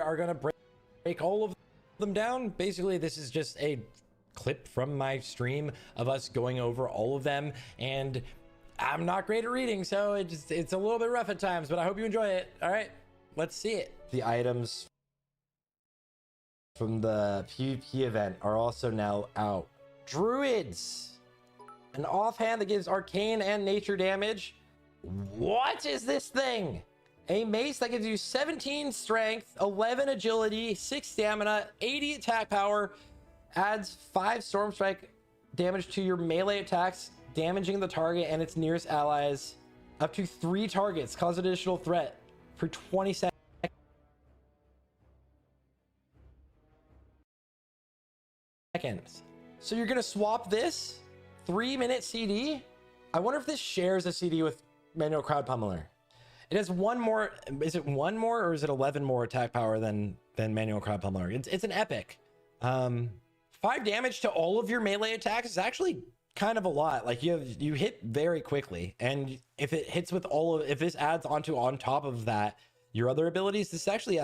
are gonna break all of them down. Basically, this is just a clip from my stream of us going over all of them, and I'm not great at reading, so it's a little bit rough at times, but I hope you enjoy it. All right, let's see it. The items from the PvP event are also now out. Druids, an offhand that gives arcane and nature damage. What is this thing? A mace that gives you 17 strength, 11 agility, 6 stamina, 80 attack power, adds 5 storm strike damage to your melee attacks, damaging the target and its nearest allies. Up to 3 targets, cause additional threat for 20 seconds. So you're gonna swap this 3-minute CD. I wonder if this shares a CD with Manual Crowd Pummeler. It has 1 more. Is it 1 more or is it 11 more attack power than Manual Crowd Pummeler? It's an epic. 5 damage to all of your melee attacks is actually kind of a lot. Like you hit very quickly, and if it hits with if this adds on top of that your other abilities, this is actually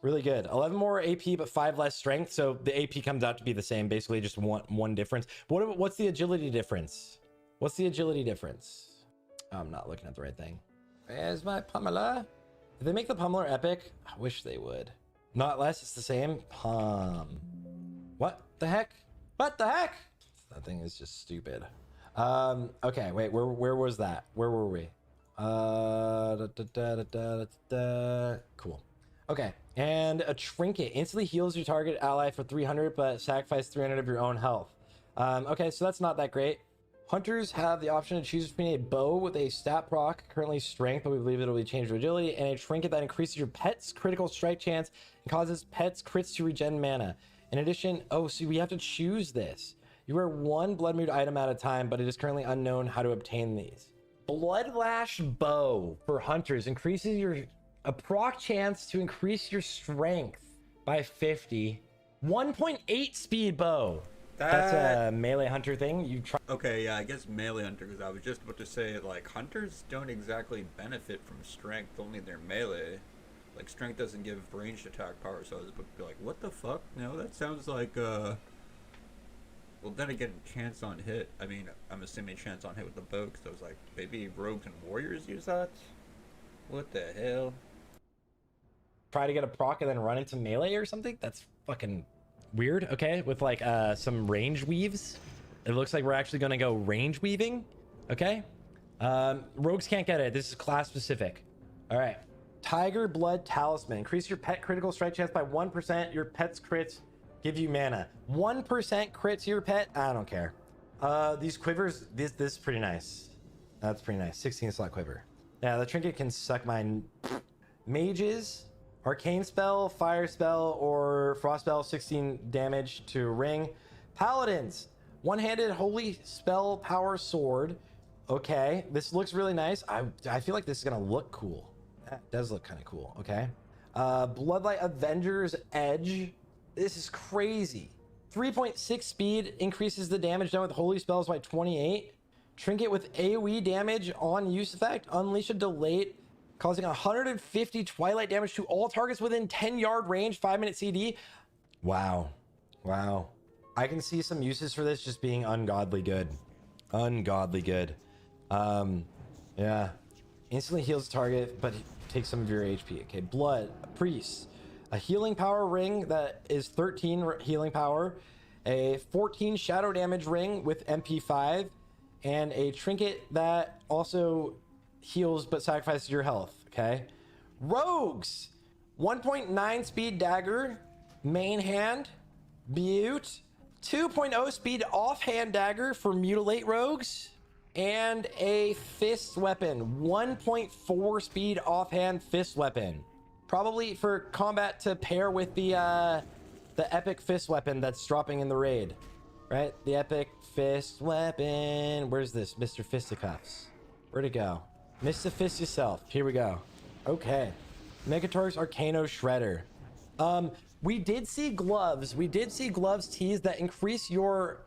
really good. 11 more AP but 5 less strength, so the AP comes out to be the same, basically just one difference. What's the agility difference? What's the agility difference? Oh, I'm not looking at the right thing. Where's my pummeler? Did they make the pummeler epic? I wish they would. Not less, it's the same. What the heck? What the heck? That thing is just stupid. Okay, wait, where was that? Where were we? Cool. Okay, and a trinket instantly heals your target ally for 300, but sacrifice 300 of your own health. Okay, so that's not that great. Hunters have the option to choose between a bow with a stat proc, currently strength, but we believe it'll be changed to agility, and a trinket that increases your pet's critical strike chance and causes pets crits to regen mana. In addition, oh, so we have to choose this. You wear 1 blood mood item at a time, but it is currently unknown how to obtain these. Bloodlash bow for hunters increases a proc chance to increase your strength by 50. 1.8 speed bow. That's a melee hunter thing. You try. Okay, yeah, I guess melee hunter, because I was just about to say, like, hunters don't exactly benefit from strength, only their melee. Like, strength doesn't give ranged attack power, so I was about to be like, what the fuck? No, that sounds like, well, then again, chance on hit. I mean, I'm assuming chance on hit with the bow, because I was like, maybe rogues and warriors use that? What the hell? Try to get a proc and then run into melee or something? That's fucking weird. Okay, with like some range weaves. It looks like we're actually gonna go range weaving. Okay. Rogues can't get it. This is class specific. All right. Tiger Blood Talisman. Increase your pet critical strike chance by 1%. Your pet's crits give you mana. 1% crit to your pet. I don't care. These quivers, this is pretty nice. That's pretty nice. 16 slot quiver. Yeah, the trinket can suck mine. Mages, arcane spell, fire spell, or frost spell, 16 damage to ring. Paladins, one-handed holy spell power sword. Okay, this looks really nice. I feel like this is gonna look cool. That does look kind of cool. Okay. Bloodlight Avengers Edge. This is crazy. 3.6 speed increases the damage done with holy spells by 28. Trinket with AoE damage on use effect. Unleash a delayed, causing 150 Twilight damage to all targets within 10-yard range. 5-minute CD. Wow. Wow. I can see some uses for this just being ungodly good. Ungodly good. Yeah. Instantly heals target, but takes some of your HP. Okay. Blood. Priest. A healing power ring that is 13 healing power. A 14 shadow damage ring with MP5. And a trinket that also heals but sacrifices your health. Okay. Rogues. 1.9 speed dagger. Main hand. Butte. 2.0 speed offhand dagger for mutilate rogues. And a fist weapon. 1.4 speed offhand fist weapon. Probably for combat to pair with the epic fist weapon that's dropping in the raid. Right? The epic fist weapon. Where's this? Mr. Fisticuffs. Where'd it go? Mr. Fist yourself. Here we go. Okay. Megatorx Arcano Shredder. We did see gloves. We did see gloves teased that increase your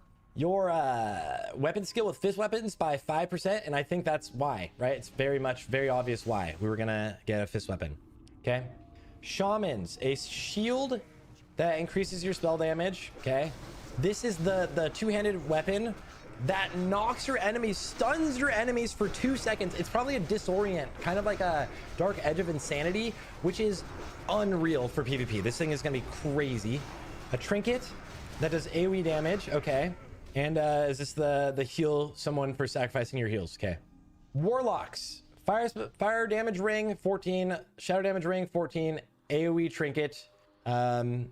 weapon skill with fist weapons by 5%, and I think that's why, right? It's very obvious why we were gonna get a fist weapon. Okay. Shamans, a shield that increases your spell damage. Okay. This is the two-handed weapon that knocks your enemies, stuns your enemies for 2 seconds. It's probably a disorient, kind of like a Dark Edge of Insanity, which is unreal for PvP. This thing is gonna be crazy. A trinket that does AoE damage. Okay. And is this the heal someone for sacrificing your heals? Okay. Warlocks, fire damage ring 14, shadow damage ring 14, AoE trinket, and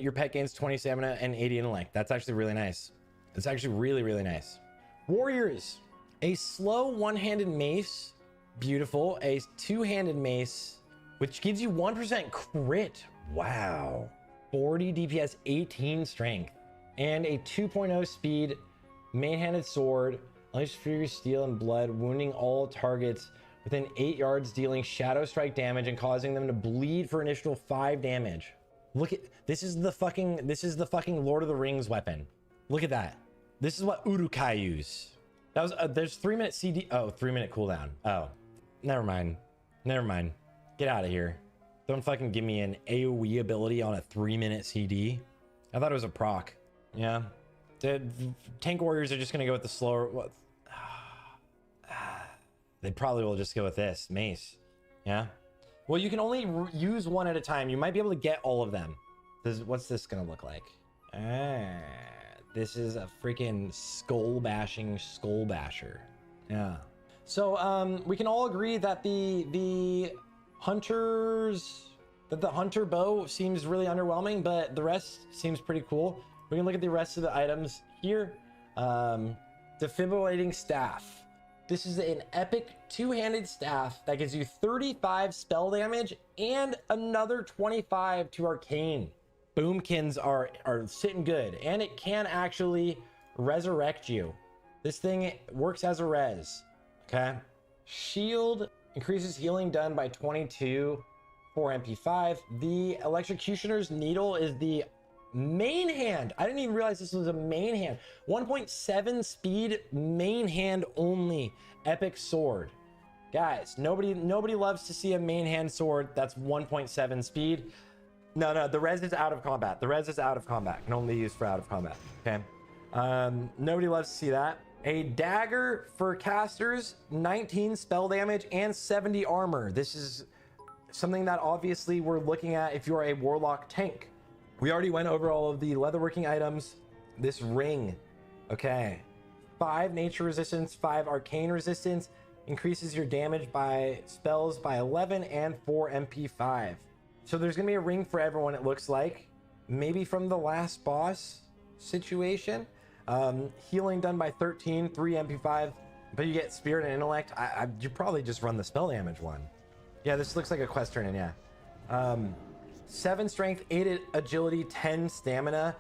your pet gains 20 stamina and 80 intellect. That's actually really nice. It's actually really nice. Warriors, a slow one-handed mace, beautiful. A two-handed mace, which gives you 1% crit. Wow. 40 DPS, 18 strength, and a 2.0 speed main-handed sword. Unleash furious steel and blood, wounding all targets within 8 yards, dealing shadow strike damage and causing them to bleed for an additional 5 damage. Look at this is the fucking Lord of the Rings weapon. Look at that. This is what Urukai use. That was there's 3-minute CD. Oh, 3-minute cooldown. Oh, never mind. Get out of here. Don't fucking give me an AoE ability on a 3-minute CD. I thought it was a proc. Yeah. The tank warriors are just gonna go with the slower. What? They probably will just go with this mace. Yeah. Well, you can only use one at a time. You might be able to get all of them. What's this gonna look like? This is a freaking skull basher. Yeah. So we can all agree that the hunter bow seems really underwhelming, but the rest seems pretty cool. We can look at the rest of the items here. Defibrillating staff. This is an epic two-handed staff that gives you 35 spell damage and another 25 to arcane. Boomkins are sitting good, and it can actually resurrect you. This thing works as a res. Okay. Shield increases healing done by 22 for MP5. The Electrocutioner's Needle is the main hand. I didn't even realize this was a main hand. 1.7 speed, main hand only epic sword. Guys, nobody loves to see a main hand sword that's 1.7 speed. No, the res is out of combat. Can only be used for out of combat. Okay. Nobody loves to see that. A dagger for casters, 19 spell damage and 70 armor. This is something that obviously we're looking at if you're a warlock tank. We already went over all of the leatherworking items. This ring, okay. 5 nature resistance, 5 arcane resistance, increases your damage by spells by 11 and 4 MP5. So there's gonna be a ring for everyone, it looks like. Maybe from the last boss situation. Healing done by 13, 3 MP5, but you get spirit and intellect. You probably just run the spell damage one. Yeah, this looks like a quest turn in, yeah. 7 strength, 8 agility, 10 stamina.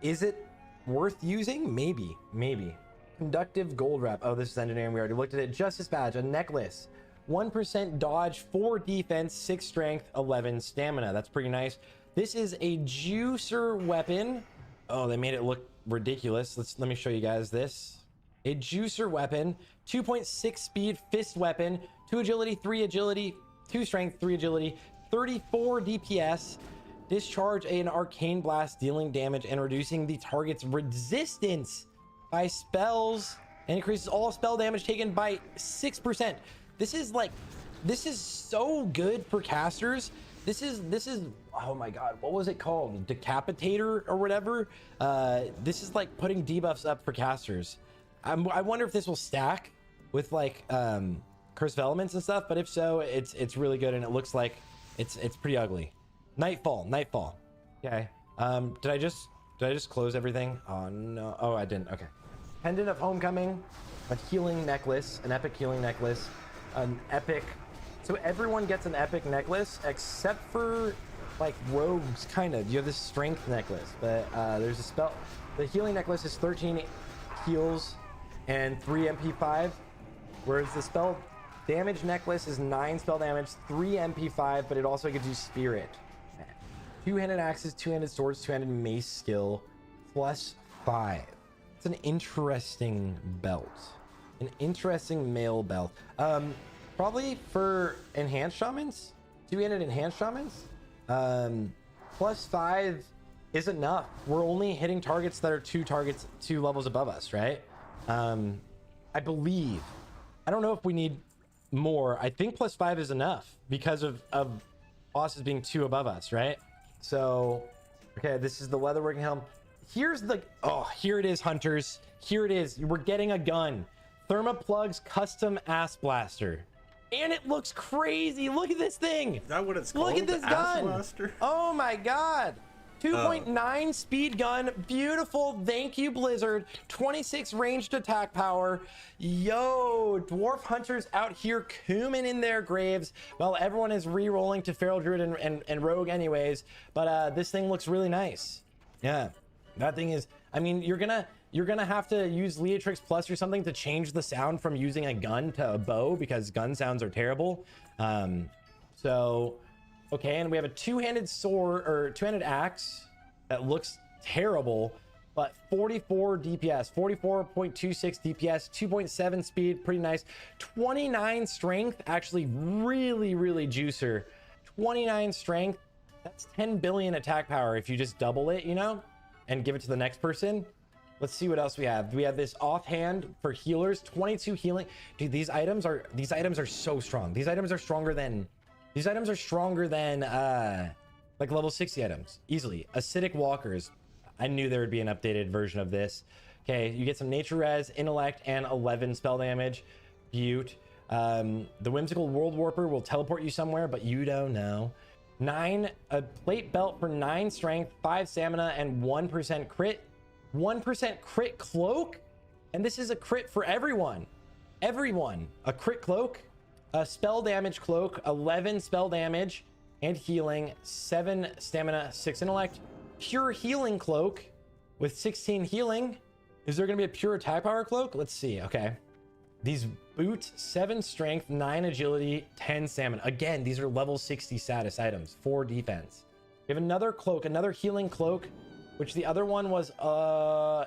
Is it worth using? Maybe. Conductive gold wrap. Oh, this is engineering. We already looked at it. Justice badge, a necklace. 1% dodge, 4 defense, 6 strength, 11 stamina. That's pretty nice. This is a juicer weapon. Oh, they made it look ridiculous. Let me show you guys this. A juicer weapon, 2.6 speed fist weapon, 2 agility, 3 agility, 2 strength, 3 agility, 34 DPS. Discharge an arcane blast, dealing damage and reducing the target's resistance by spells, and increases all spell damage taken by 6%. This is so good for casters. This is oh my god, what was it called? Decapitator or whatever. This is like putting debuffs up for casters. I wonder if this will stack with like Curse of Elements and stuff, but if so, it's really good, and it looks like it's pretty ugly. Nightfall. Okay. Did I just close everything? Oh no. Oh, I didn't. Okay. Pendant of Homecoming, a healing necklace, an epic healing necklace, an epic. So everyone gets an epic necklace except for like rogues, kind of. You have this strength necklace, but there's a spell. The healing necklace is 13 heals and 3 MP5, whereas the spell damage necklace is 9 spell damage, 3 MP5, but it also gives you spirit. 2-handed axes, 2-handed swords, 2-handed mace skill, +5. It's an interesting belt. An interesting male belt. Probably for enhanced shamans. 2-handed enhanced shamans. +5 is enough. We're only hitting targets that are two levels above us, right? I believe. I don't know if we need more. I think +5 is enough because of bosses being 2 above us, right? So, okay, this is the leatherworking helm. Here's the, oh, here it is, hunters. Here it is. We're getting a gun. Thermoplugs custom ass blaster. And it looks crazy. Look at this thing. Is that what it's called? Look at this gun. Blaster? Oh my god. 2.9 speed gun. Beautiful. Thank you, Blizzard. 26 ranged attack power. Yo, dwarf hunters out here cooming in their graves while everyone is re-rolling to feral druid and rogue anyways. But this thing looks really nice. Yeah, that thing is, I mean, you're gonna have to use Leatrix Plus or something to change the sound from using a gun to a bow, because gun sounds are terrible. So okay, and we have a two-handed sword or two-handed axe that looks terrible, but 44 DPS, 44.26 DPS, 2.7 speed, pretty nice. 29 strength, actually really juicer. 29 strength, that's 10 billion attack power if you just double it, you know, and give it to the next person. Let's see what else we have. We have this offhand for healers, 22 healing. Dude, these items are so strong. These items are stronger than like level 60 items easily. Acidic walkers. I knew there would be an updated version of this. Okay, you get some nature res, intellect, and 11 spell damage. Butte. The whimsical world warper will teleport you somewhere, but you don't know. 9, a plate belt for 9 strength, 5 stamina, and 1% crit. 1% crit cloak, and this is a crit for everyone. A crit cloak, a spell damage cloak, 11 spell damage and healing, 7 stamina, 6 intellect. Pure healing cloak with 16 healing. Is there gonna be a pure attack power cloak? Let's see. Okay, these boots, 7 strength, 9 agility, 10 stamina. Again, these are level 60 status items, 4 defense. We have another cloak, another healing cloak, which the other one was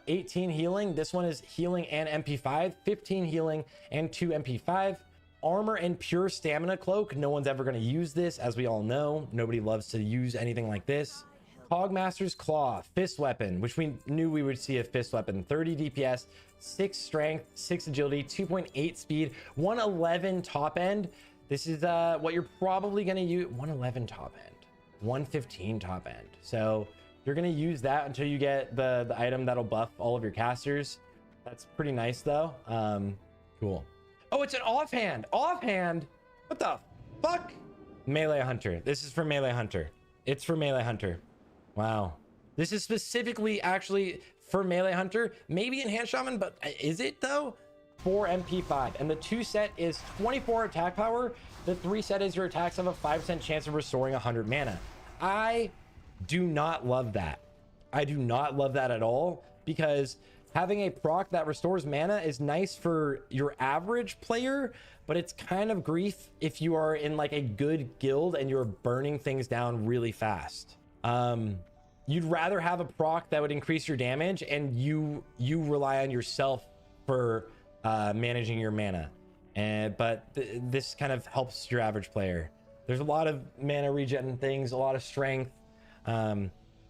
18 healing. This one is healing and MP5, 15 healing and 2 MP5. Armor and pure stamina cloak. No one's ever going to use this, as we all know. Nobody loves to use anything like this. Hogmaster's Claw, fist weapon, which we knew we would see a fist weapon. 30 DPS, 6 strength, 6 agility, 2.8 speed, 111 top end. This is what you're probably going to use. 111 top end, 115 top end. So you're going to use that until you get the item that'll buff all of your casters. That's pretty nice though. Cool. Oh, it's an offhand. Offhand? What the fuck? Melee Hunter. This is for Melee Hunter. It's for Melee Hunter. Wow. This is specifically actually for Melee Hunter. Maybe Enhanced Shaman, but is it though? 4 MP5. And the 2 set is 24 attack power. The 3 set is your attacks have a 5% chance of restoring 100 mana. I do not love that. I do not love that at all, because having a proc that restores mana is nice for your average player, but it's kind of grief if you are in like a good guild and you're burning things down really fast. You'd rather have a proc that would increase your damage and you rely on yourself for managing your mana. But this kind of helps your average player. There's a lot of mana regen things, a lot of strength.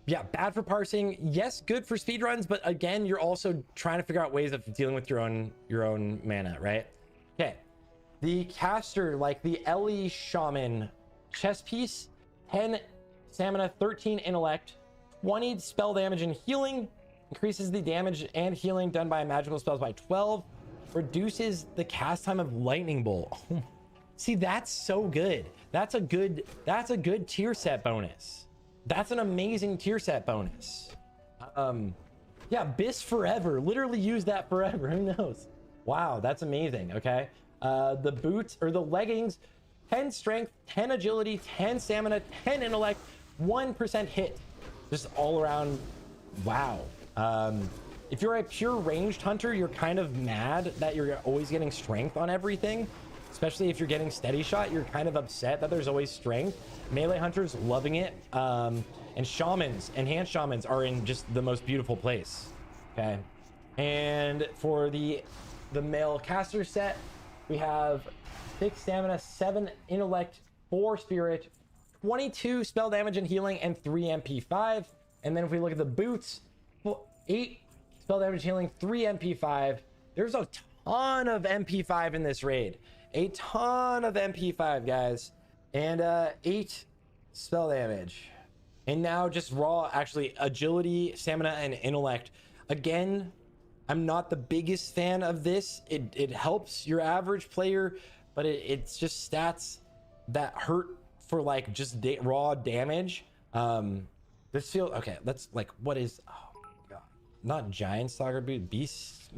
Yeah, bad for parsing. Yes, good for speedruns, but again, you're also trying to figure out ways of dealing with your own mana, right? Okay, the caster, like the Ellie Shaman chest piece, 10 stamina, 13 intellect, 20 spell damage and healing, increases the damage and healing done by magical spells by 12, reduces the cast time of lightning bolt. See, that's so good. That's a good tier set bonus. That's an amazing tier set bonus. Yeah, Bis forever. Literally use that forever. Who knows? Wow, that's amazing. Okay. The boots or the leggings, 10 strength, 10 agility, 10 stamina, 10 intellect, 1% hit. Just all around. Wow. If you're a pure ranged hunter, you're kind of mad that you're always getting strength on everything. Especially if you're getting steady shot, you're kind of upset that there's always strength. Melee hunters loving it. And shamans, enhanced shamans are in just the most beautiful place. Okay. And for the male caster set, we have 6 stamina, 7 intellect, 4 spirit, 22 spell damage and healing, and 3 MP5. And then if we look at the boots, 8 spell damage, healing, 3 MP5. There's a ton of MP5 in this raid. A ton of MP5, guys. And 8 spell damage. And now just raw, actually, agility, stamina, and intellect. Again, I'm not the biggest fan of this. It helps your average player, but it's just stats that hurt for like just raw damage. This feels okay. Let's like, what is, oh my god, not giant stalker boot, beast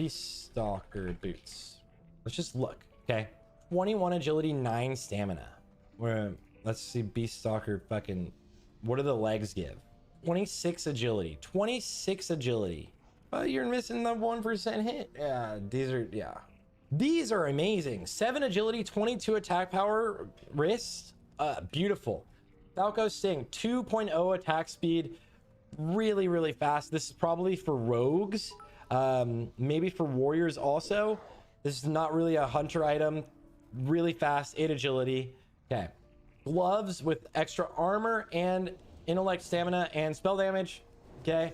stalker boots. Let's just look. Okay, 21 agility, 9 stamina. Let's see, beast stalker fucking, what do the legs give? 26 agility, 26 agility. You're missing the 1% hit. Yeah, these are amazing. 7 agility, 22 attack power, wrist, beautiful. Falco Sting, 2.0 attack speed, really fast. This is probably for rogues, maybe for warriors also. This is not really a hunter item. Really fast, 8 agility. Okay, gloves with extra armor and intellect, stamina, and spell damage. Okay,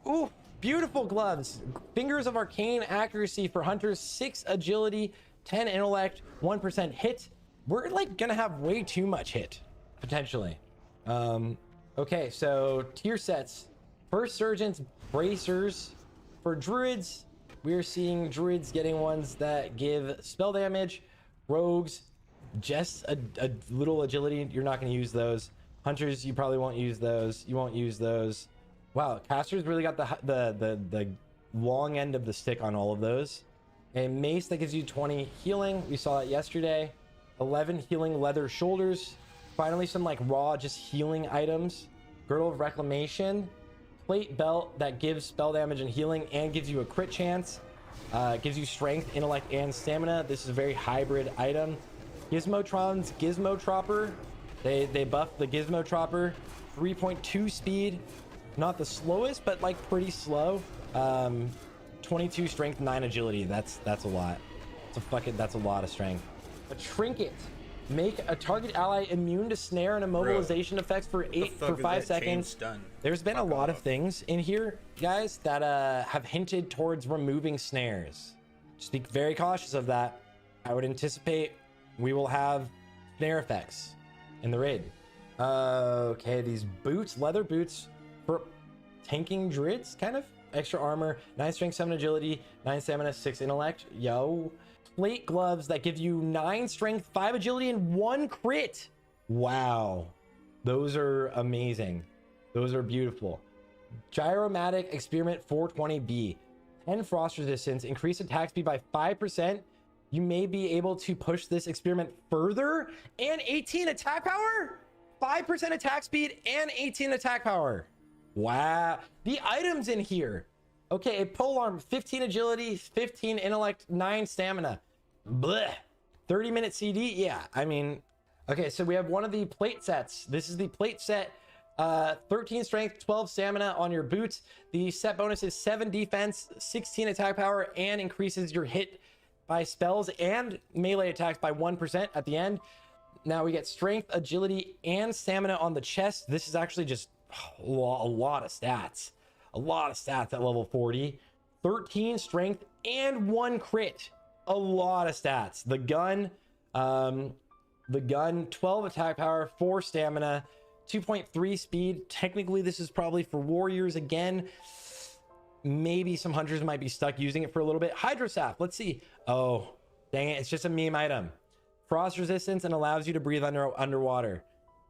ooh, beautiful gloves. Fingers of Arcane accuracy for hunters, 6 agility, 10 intellect, 1% hit. We're like gonna have way too much hit potentially. Okay, so tier sets. First Surgeon's bracers. For druids, we're seeing druids getting ones that give spell damage. Rogues, just a little agility. You're not going to use those. Hunters, you probably won't use those. You won't use those. Wow, casters really got the long end of the stick on all of those. A mace that gives you 20 healing. We saw it yesterday. 11 healing leather shoulders. Finally, some like raw just healing items. Girdle of Reclamation. Plate belt that gives spell damage and healing and gives you a crit chance. Gives you strength, intellect, and stamina. This is a very hybrid item. Gizmotron's Gizmo Tropper. They buffed the Gizmo Tropper. 3.2 speed. Not the slowest, but like pretty slow. 22 strength, 9 agility. That's a lot. That's a lot of strength. A trinket. Make a target ally immune to snare and immobilization effects for 5 seconds. There's been a lot of things in here, guys, that have hinted towards removing snares. Just be very cautious of that. I would anticipate we will have snare effects in the raid. Okay, these boots, leather boots for tanking druids, kind of. Extra armor, 9 strength, 7 agility, 9 stamina, 6 intellect. Yo. Plate gloves that give you 9 strength, 5 agility, and 1 crit. Wow. Those are amazing. Those are beautiful. Gyromatic Experiment 420B. 10 frost resistance, increase attack speed by 5%. You may be able to push this experiment further. And 18 attack power? 5% attack speed and 18 attack power. Wow. The items in here. Okay, a polearm, 15 agility, 15 intellect, 9 stamina. Blech. 30-minute CD? Yeah, I mean, okay, so we have one of the plate sets. This is the plate set. 13 strength, 12 stamina on your boots. The set bonus is 7 defense, 16 attack power, and increases your hit by spells and melee attacks by 1% at the end. Now we get strength, agility, and stamina on the chest. This is actually just a lot of stats. A lot of stats at level 40. 13 strength and 1 crit. A lot of stats. The gun, 12 attack power, 4 stamina, 2.3 speed. Technically, this is probably for warriors again. Maybe some hunters might be stuck using it for a little bit. Hydrosap, let's see. Oh, dang it. It's just a meme item. Frost resistance and allows you to breathe underwater.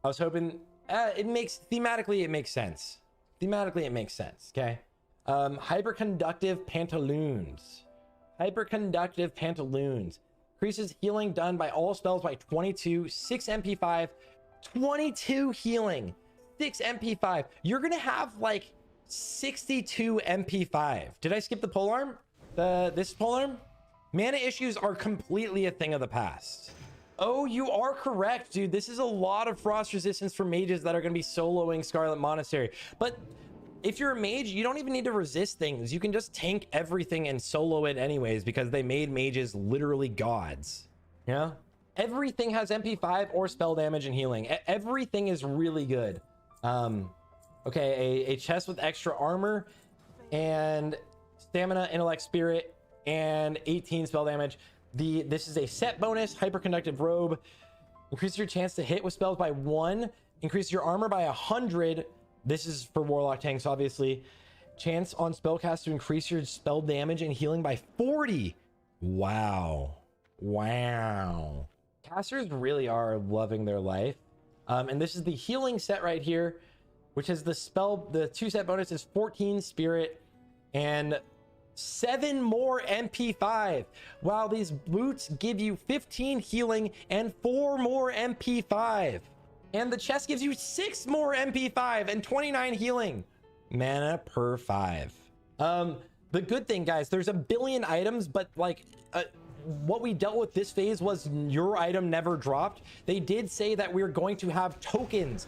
I was hoping thematically, it makes sense. Thematically, it makes sense, okay? Hyperconductive Pantaloons. Hyperconductive Pantaloons. Increases healing done by all spells by 22, 6 MP5, 22 healing, 6 MP5. You're gonna have like 62 MP5. Did I skip the polearm? This polearm? Mana issues are completely a thing of the past. Oh, you are correct, dude. This is a lot of frost resistance for mages that are going to be soloing Scarlet Monastery. But if you're a mage, you don't even need to resist things. You can just tank everything and solo it anyways because they made mages literally gods. Yeah? Everything has MP5 or spell damage and healing. Everything is really good. Okay, a chest with extra armor and stamina, intellect, spirit, and 18 spell damage. This is a set bonus, hyperconductive robe. Increases your chance to hit with spells by 1. Increases your armor by 100. This is for warlock tanks, obviously. Chance on spellcast to increase your spell damage and healing by 40. Wow. Wow. Casters really are loving their life. And this is the healing set right here, which is the 2 set bonus is 14 spirit and 7 more MP5. Wow, these boots give you 15 healing and 4 more MP5. And the chest gives you 6 more MP5 and 29 healing. Mana per 5. The good thing, guys, there's a billion items, but like what we dealt with this phase was your item never dropped. They did say that we're going to have tokens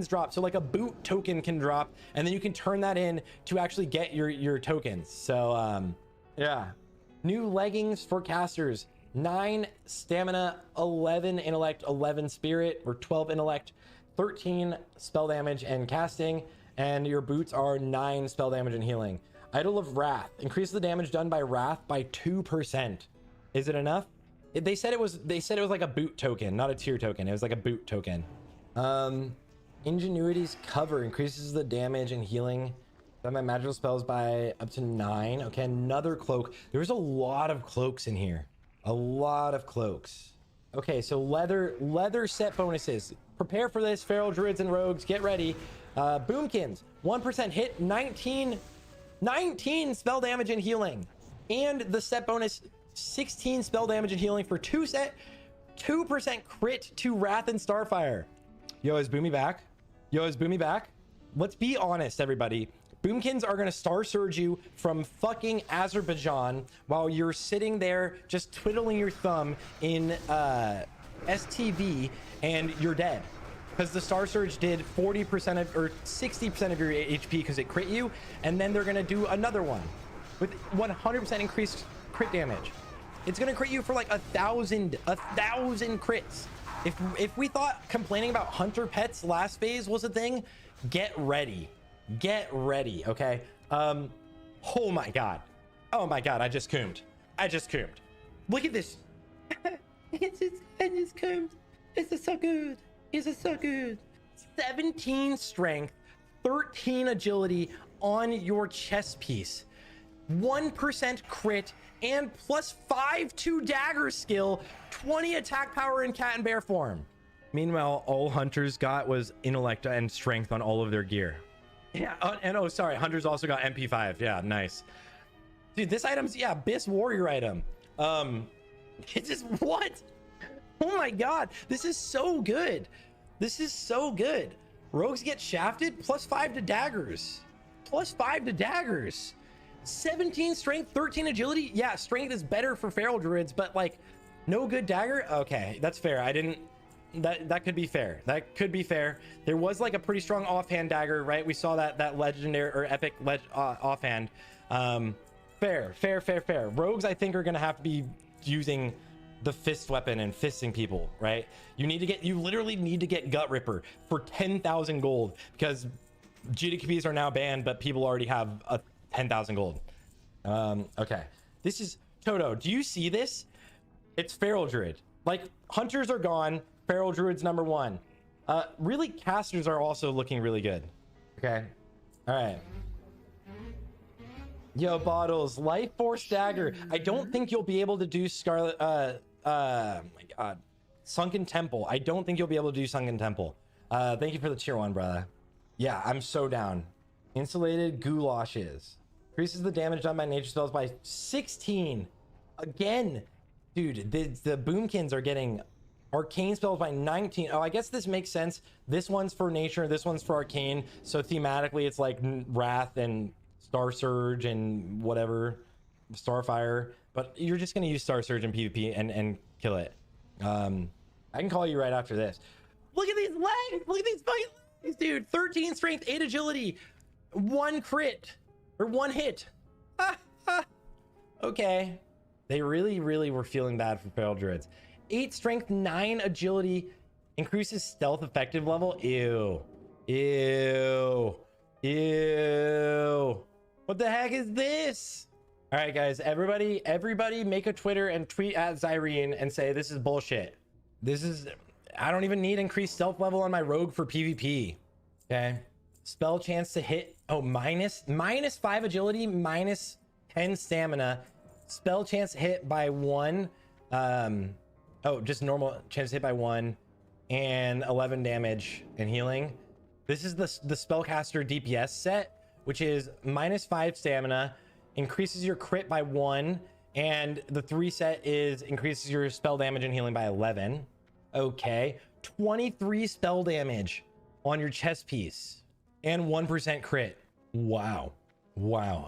drop, so like a boot token can drop and then you can turn that in to actually get your tokens. So yeah, new leggings for casters: 9 stamina, 11 intellect, 11 spirit, or 12 intellect, 13 spell damage and casting, and your boots are 9 spell damage and healing. Idol of Wrath: increase the damage done by Wrath by 2%. Is it enough? They said it was like a boot token, not a tier token. It was like a boot token. Ingenuity's Cover increases the damage and healing done by magical spells by up to 9. Okay, another cloak. There's a lot of cloaks in here. A lot of cloaks. Okay, so leather set bonuses. Prepare for this, feral druids and rogues. Get ready. Boomkins: 1% hit, 19 spell damage and healing. And the set bonus, 16 spell damage and healing for 2%, 2% crit to Wrath and Starfire. Yo, is Boomy back? Let's be honest, everybody. Boomkins are gonna Star Surge you from fucking Azerbaijan while you're sitting there just twiddling your thumb in STV, and you're dead. Because the Star Surge did 40% of, or 60% of your HP because it crit you, and then they're gonna do another one with 100% increased crit damage. It's gonna crit you for like 1,000 crits. If we thought complaining about hunter pets last phase was a thing, get ready, okay? Oh my god, I just coomed. Look at this. I just coomed. This is so good. 17 strength, 13 agility on your chest piece, 1% crit, and +5 to dagger skill, 20 attack power in cat and bear form. Meanwhile, all hunters got was intellect and strength on all of their gear. Yeah, and oh, sorry, hunters also got MP5. Yeah, nice. Dude, this item's, yeah, Biss warrior item. It's just, what? Oh my god, this is so good. Rogues get shafted, +5 to daggers. 17 strength, 13 agility. Yeah, strength is better for feral druids, but like no good dagger. Okay, that's fair. That could be fair. There was like a pretty strong offhand dagger, right? We saw that legendary or epic offhand. Fair. Rogues, I think, are gonna have to be using the fist weapon and fisting people, right? You literally need to get Gut Ripper for 10,000 gold, because GDQPs are now banned, but people already have a 10,000 gold. Okay, this is Toto. Do you see this? It's feral druid. Like, hunters are gone, feral druid's number 1. Really, casters are also looking really good. Okay, all right. Yo, Bottles, Life Force Dagger. I don't think you'll be able to do Scarlet, my god, Sunken Temple. I don't think you'll be able to do Sunken Temple. Thank you for the tier 1, brother. Yeah, I'm so down. Insulated Goulashes. Increases the damage done by nature spells by 16. Again, dude, the Boomkins are getting arcane spells by 19. Oh, I guess this makes sense. This one's for nature, this one's for arcane. So thematically, it's like Wrath and Star Surge and whatever, Starfire. But you're just gonna use Star Surge in PvP and kill it. I can call you right after this. Look at these legs! Look at these fucking legs, dude! 13 strength, 8 agility, 1 crit, or 1 hit. Okay. They really were feeling bad for feral druids. 8 strength, 9 agility, increases stealth effective level. Ew. Ew. Ew. What the heck is this? All right, guys, everybody make a Twitter and tweet at Zyrene and say this is bullshit. I don't even need increased stealth level on my rogue for PvP. Okay. Spell chance to hit. Oh, minus 5 agility, minus 10 stamina. Spell chance hit by 1. Oh, just normal chance hit by 1 and 11 damage and healing. This is the spellcaster DPS set, which is minus 5 stamina, increases your crit by 1, and the 3 set is increases your spell damage and healing by 11. Okay, 23 spell damage on your chest piece and 1% crit. Wow.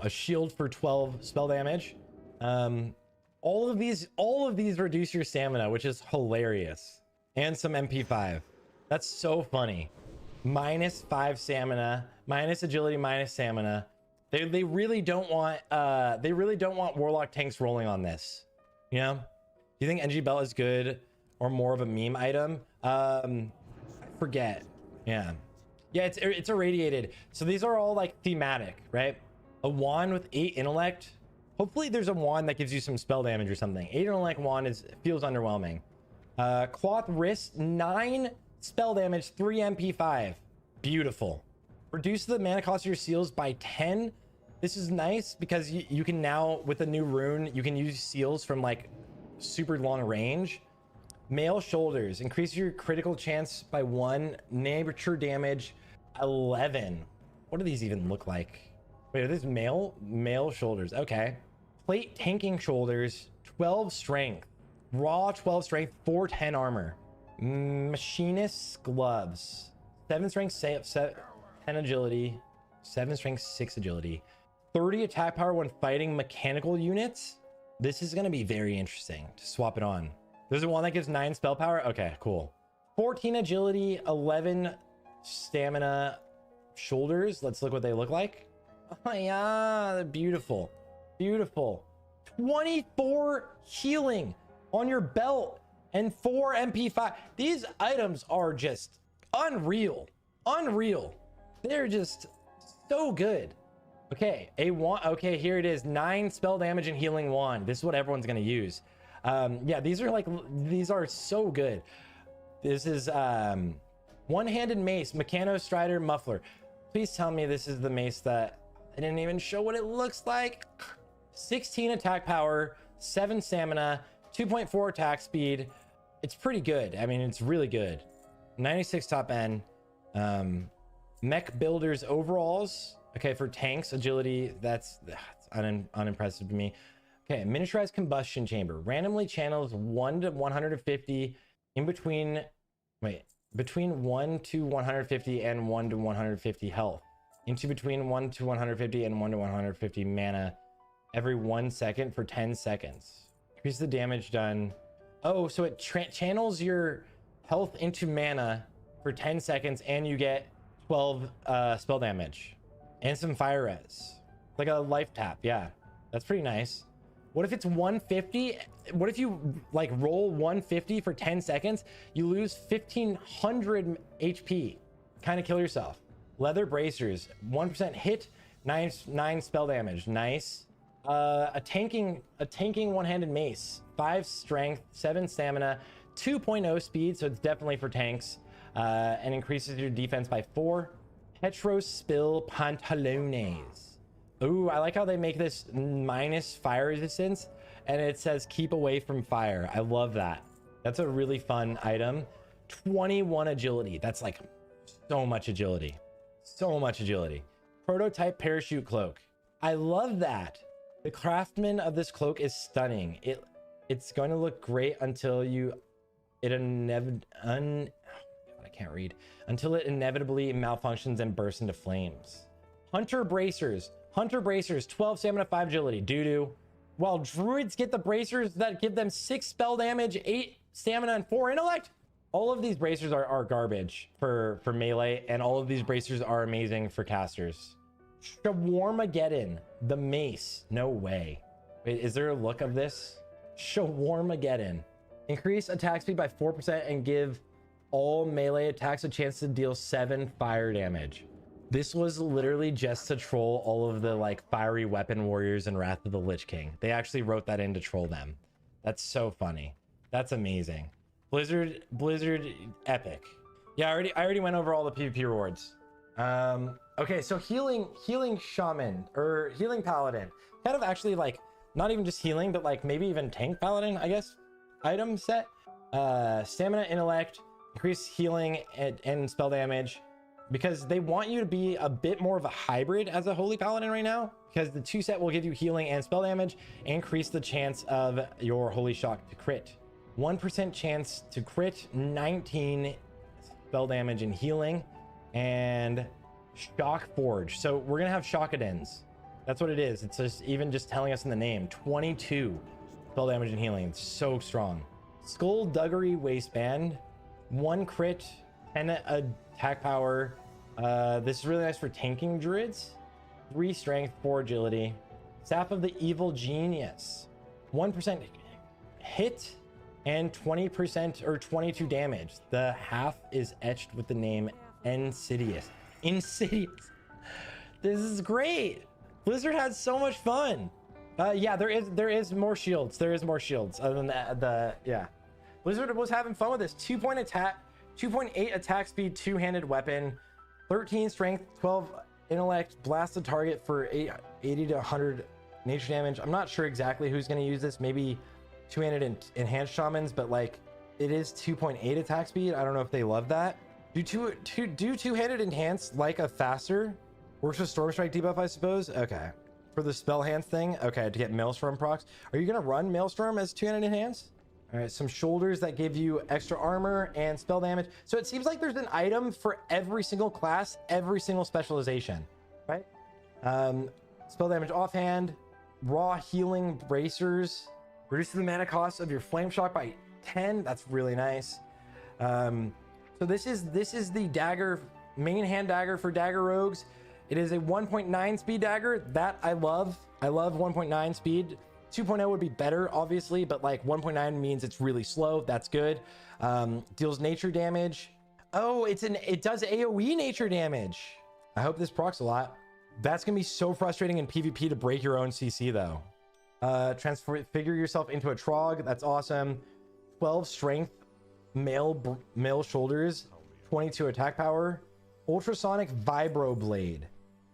A shield for 12 spell damage. All of these reduce your stamina, which is hilarious, and some MP5. That's so funny. Minus 5 stamina, minus agility, minus stamina. They really don't want warlock tanks rolling on this. You know? Do you think NG Belt is good or more of a meme item? I forget. Yeah, it's irradiated. So these are all like thematic, right? A wand with 8 intellect. Hopefully there's a wand that gives you some spell damage or something. 8 intellect wand feels underwhelming. Cloth wrist, 9 spell damage, 3 MP5. Beautiful. Reduce the mana cost of your seals by 10. This is nice because you can now, with a new rune, you can use seals from like super long range. Male shoulders, increase your critical chance by 1. Nature damage 11. What do these even look like? Wait, are these male shoulders? Okay. Plate tanking shoulders, 12 strength. Raw 12 strength, 410 armor. Machinist gloves, 7 strength, 10 agility, 7 strength, 6 agility. 30 attack power when fighting mechanical units. This is going to be very interesting to swap it on. There's one that gives 9 spell power. Okay, cool. 14 agility, 11 stamina shoulders. Let's look what they look like. Oh yeah, they're beautiful. 24 healing on your belt and 4 MP5. These items are just unreal. They're just so good. Okay, okay, here it is. 9 spell damage and healing wand. This is what everyone's gonna use. Yeah, these are so good. This is one-handed mace, Mechano Strider Muffler. Please tell me this is the mace that I didn't even show what it looks like. 16 attack power, 7 stamina, 2.4 attack speed. It's pretty good. I mean, it's really good. 96 top end. Mech builders overalls. Okay, for tanks, agility, that's unimpressive to me. Okay, miniaturized combustion chamber. Randomly channels 1 to 150 in between, between 1 to 150 and 1 to 150 health. Into between 1 to 150 and 1 to 150 mana every 1 second for 10 seconds. Increase the damage done. Oh, so it channels your health into mana for 10 seconds and you get 12 spell damage. And some fire res. Like a life tap, yeah. That's pretty nice. What if it's 150? What if you like roll 150 for 10 seconds? You lose 1500 HP. Kind of kill yourself. Leather bracers, 1% hit, 9 spell damage. Nice. A tanking one-handed mace, 5 strength, 7 stamina, 2.0 speed, so it's definitely for tanks, and increases your defense by 4. Petro Spill Pantalones. Ooh, I like how they make this minus fire resistance and it says keep away from fire. I love that. That's a really fun item. 21 agility. That's like so much agility. Prototype parachute cloak. I love that. The craftsman of this cloak is stunning. It's going to look great until until it inevitably malfunctions and bursts into flames. Hunter bracers, 12 stamina, 5 agility, doo-doo. While druids get the bracers that give them 6 spell damage, 8 stamina, and 4 intellect. All of these bracers are garbage for melee, and all of these bracers are amazing for casters. Shawarmageddon, the mace. No way. Wait, is there a look of this? Shawarmageddon. Increase attack speed by 4% and give all melee attacks a chance to deal 7 fire damage. This was literally just to troll all of the like fiery weapon warriors in Wrath of the Lich King. They actually wrote that in to troll them. That's so funny. That's amazing. Blizzard, epic. Yeah, I already went over all the PvP rewards. Okay, so healing shaman or healing paladin. Kind of actually like not even just healing, but like maybe even tank paladin, I guess. Item set. Stamina, intellect, increase healing and spell damage. Because they want you to be a bit more of a hybrid as a holy paladin right now, because the 2 set will give you healing and spell damage, increase the chance of your holy shock to crit. 1% chance to crit, 19 spell damage and healing, and shock forge. So we're gonna have shockadens. That's what it is. It's just even just telling us in the name. 22 spell damage and healing. It's so strong. Skullduggery waistband, 1 crit, 10 attack power. This is really nice for tanking druids. 3 strength, 4 agility. Staff of the Evil Genius, 1% hit and 20% or 22 damage. The half is etched with the name Insidious. Insidious. This is great. Blizzard had so much fun. Yeah, there is more shields. There is more shields. Other than that, yeah. Blizzard was having fun with this. 2.8 attack speed, 2-handed weapon, 13 strength, 12 intellect, blast the target for 80 to 100 nature damage. I'm not sure exactly who's going to use this. Maybe 2-handed enhanced shamans, but like it is 2.8 attack speed. I don't know if they love that. Do 2-handed enhanced like a faster? Works with Storm Strike debuff, I suppose. Okay. For the spell hands thing. Okay, to get Maelstrom procs. Are you going to run Maelstrom as 2-handed enhanced? All right, some shoulders that give you extra armor and spell damage. So it seems like there's an item for every single class, every single specialization, right? Spell damage offhand, raw healing bracers, reduces the mana cost of your flame shock by 10. That's really nice. So this is the dagger, main hand dagger for dagger rogues. It is a 1.9 speed dagger that I love. I love 1.9 speed. 2.0 would be better, obviously, but like 1.9 means it's really slow. That's good. Deals nature damage. Oh, it does AoE nature damage. I hope this procs a lot. That's gonna be so frustrating in PvP to break your own CC though. Transfigure yourself into a trog. That's awesome. 12 strength, male shoulders, 22 attack power. Ultrasonic vibro blade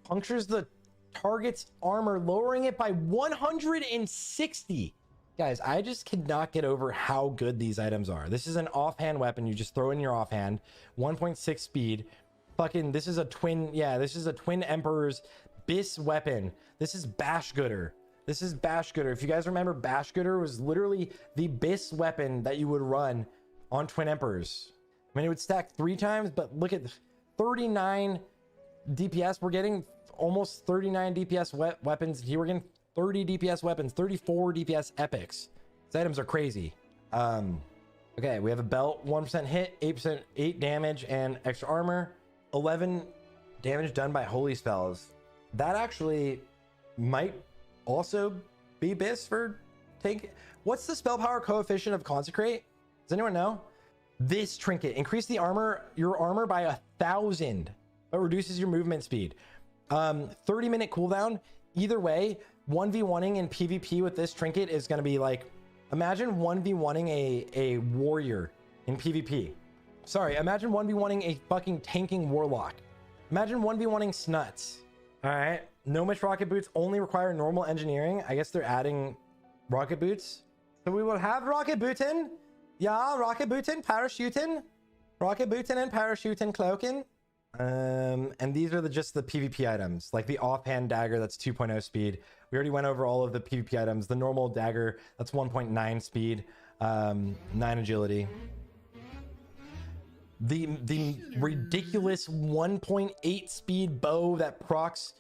punctures the target's armor, lowering it by 160. Guys, I just cannot get over how good these items are. This is an offhand weapon. You just throw in your offhand. 1.6 speed. Fucking, this is a twin. Yeah, this is a twin emperor's bis weapon. This is bash gooder. This is bash gooder. If you guys remember, bash gooder was literally the bis weapon that you would run on twin emperors. I mean, it would stack 3 times, but look at 39 DPS. We're getting almost 39 DPS weapons here. We're getting 30 DPS weapons, 34 DPS epics. These items are crazy. Okay, we have a belt, 1% hit, 8 damage and extra armor, 11 damage done by holy spells. That actually might also be bis for tank. What's the spell power coefficient of consecrate? Does anyone know? This trinket increase your armor by 1,000, but reduces your movement speed. 30-minute cooldown. Either way, 1v1ing in PvP with this trinket is going to be like, imagine 1v1ing a warrior in PvP. Sorry, imagine 1v1ing a fucking tanking warlock. Imagine 1v1ing snuts. All right, no much rocket boots, only require normal engineering. I guess they're adding rocket boots. So we will have rocket booting. Yeah, rocket booting, parachuting. Rocket booting and parachuting cloaking. And these are just the PvP items, like the offhand dagger, that's 2.0 speed. We already went over all of the PvP items. The normal dagger, that's 1.9 speed, 9 agility. The ridiculous 1.8 speed bow that procs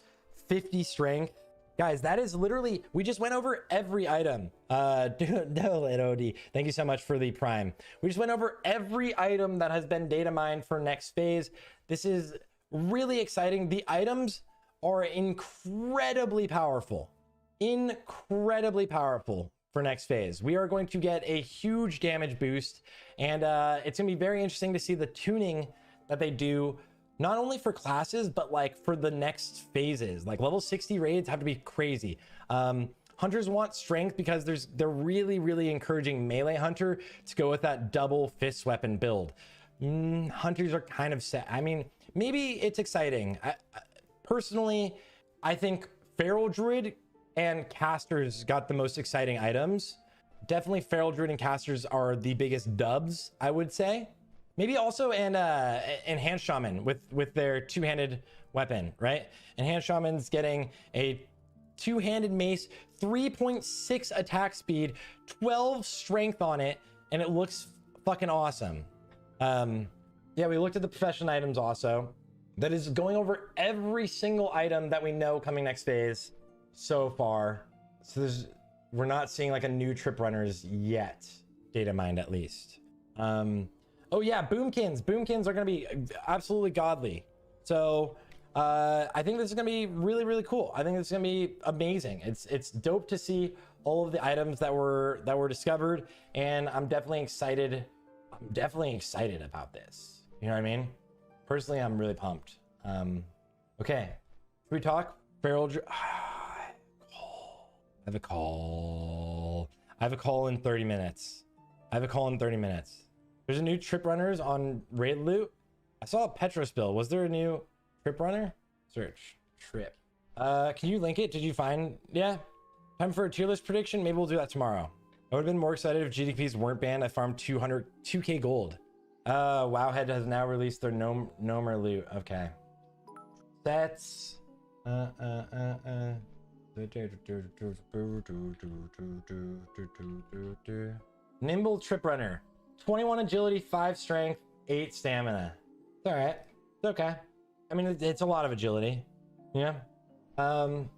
50 strength. Guys, that is literally, we just went over every item. No, OD, thank you so much for the prime. We just went over every item that has been data mined for next phase. This is really exciting. The items are incredibly powerful. Incredibly powerful. for next phase. We are going to get a huge damage boost, and it's gonna be very interesting to see the tuning that they do, not only for classes, but like for the next phases. Like level 60 raids have to be crazy. Hunters want strength because they're really encouraging melee hunter to go with that double fist weapon build. Hunters are kind of set. I mean, maybe it's exciting. Personally, I think Feral Druid and Casters got the most exciting items. Definitely Feral Druid and Casters are the biggest dubs, I would say. Maybe also Enhanced Shaman with their two-handed weapon, right? Enhanced Shaman's getting a two-handed mace, 3.6 attack speed, 12 strength on it, and it looks fucking awesome. Yeah, we looked at the profession items also. That is going over every single item that we know coming next phase so far. So we're not seeing like a new trip runners yet, data mined at least. Oh yeah, boomkins are gonna be absolutely godly. So I think this is gonna be really cool. I think this is gonna be amazing. It's dope to see all of the items that were discovered, and I'm definitely excited about this. You know what I mean? Personally, I'm really pumped. Okay, should we talk Feral Druid? I have a call in 30 minutes. There's a new trip runners on raid loot. I saw a Petros bill. Was there a new trip runner? Search trip. Can you link it? Did you find? Yeah. Time for a tier list prediction. Maybe we'll do that tomorrow. I would have been more excited if GDPs weren't banned. I farmed 2K gold. Wowhead has now released their Nomer loot. Okay. Sets. Nimble trip runner. 21 agility, 5 strength, 8 stamina. It's all right. It's okay. I mean, it's a lot of agility. Yeah. I'm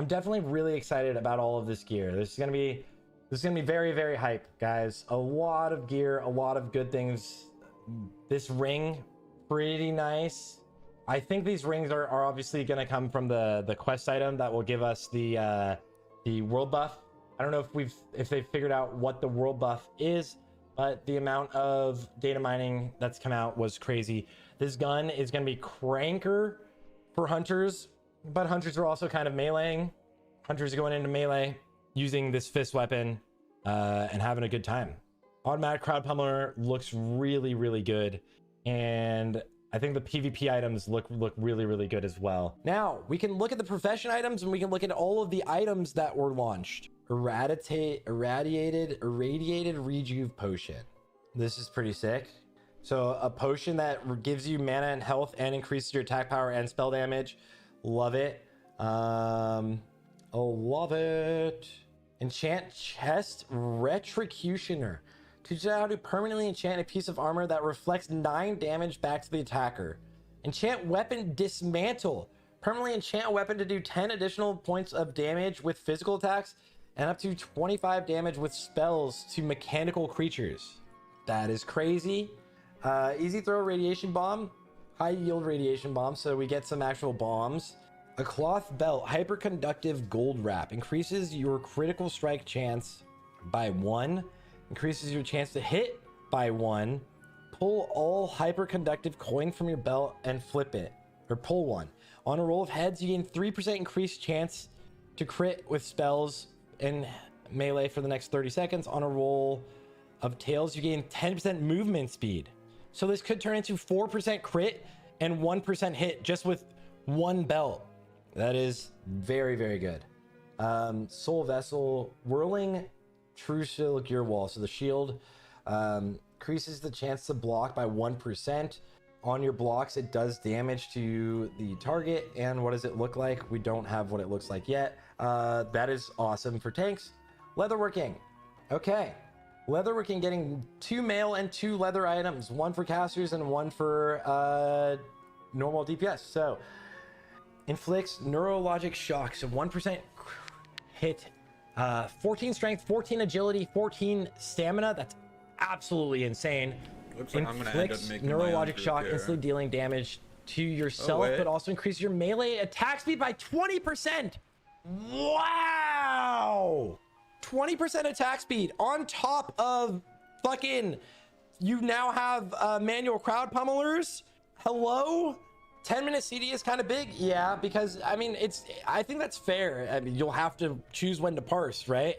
definitely really excited about all of this gear. This is gonna be very hype, guys. A lot of gear, a lot of good things. This ring, pretty nice. I think these rings are obviously gonna come from the quest item that will give us the world buff. I don't know if they've figured out what the world buff is, but the amount of data mining that's come out was crazy. This gun is going to be cranker for hunters, but hunters are also kind of meleeing. Hunters are going into melee using this fist weapon and having a good time. Automatic crowd pummeler looks really good, and I think the PvP items look really good as well. Now we can look at the profession items, and we can look at all of the items that were launched. Irradiated rejuve potion. This is pretty sick. So a potion that gives you mana and health and increases your attack power and spell damage. Love it. Oh, love it. Enchant chest retricutioner. Teaches you how to permanently enchant a piece of armor that reflects 9 damage back to the attacker. Enchant weapon dismantle. Permanently enchant a weapon to do 10 additional points of damage with physical attacks and up to 25 damage with spells to mechanical creatures. That is crazy. Easy throw radiation bomb, high yield radiation bomb, so we get some actual bombs. A cloth belt, hyperconductive gold wrap, increases your critical strike chance by 1, increases your chance to hit by 1. Pull all hyperconductive coin from your belt and flip it, or pull one. On a roll of heads, you gain 3% increased chance to crit with spells in melee for the next 30 seconds. On a roll of tails, you gain 10% movement speed. So this could turn into 4% crit and 1% hit just with one belt. That is very good. Soul Vessel, whirling true shield gear wall. So the shield increases the chance to block by 1%. On your blocks, it does damage to the target. And what does it look like? We don't have what it looks like yet. That is awesome for tanks. Leatherworking. Okay. Leatherworking getting 2 mail and 2 leather items. 1 for casters and 1 for normal DPS. So inflicts neurologic shock. So 1% hit. 14 strength, 14 agility, 14 stamina. That's absolutely insane. Looks like I'm gonna end up making neurologic shock, instantly dealing damage to yourself, but also increase your melee attack speed by 20%. Wow! 20% attack speed on top of fucking, you now have manual crowd pummelers. Hello? 10-minute CD is kind of big. Yeah, because I mean, I think that's fair. I mean, you'll have to choose when to parse, right?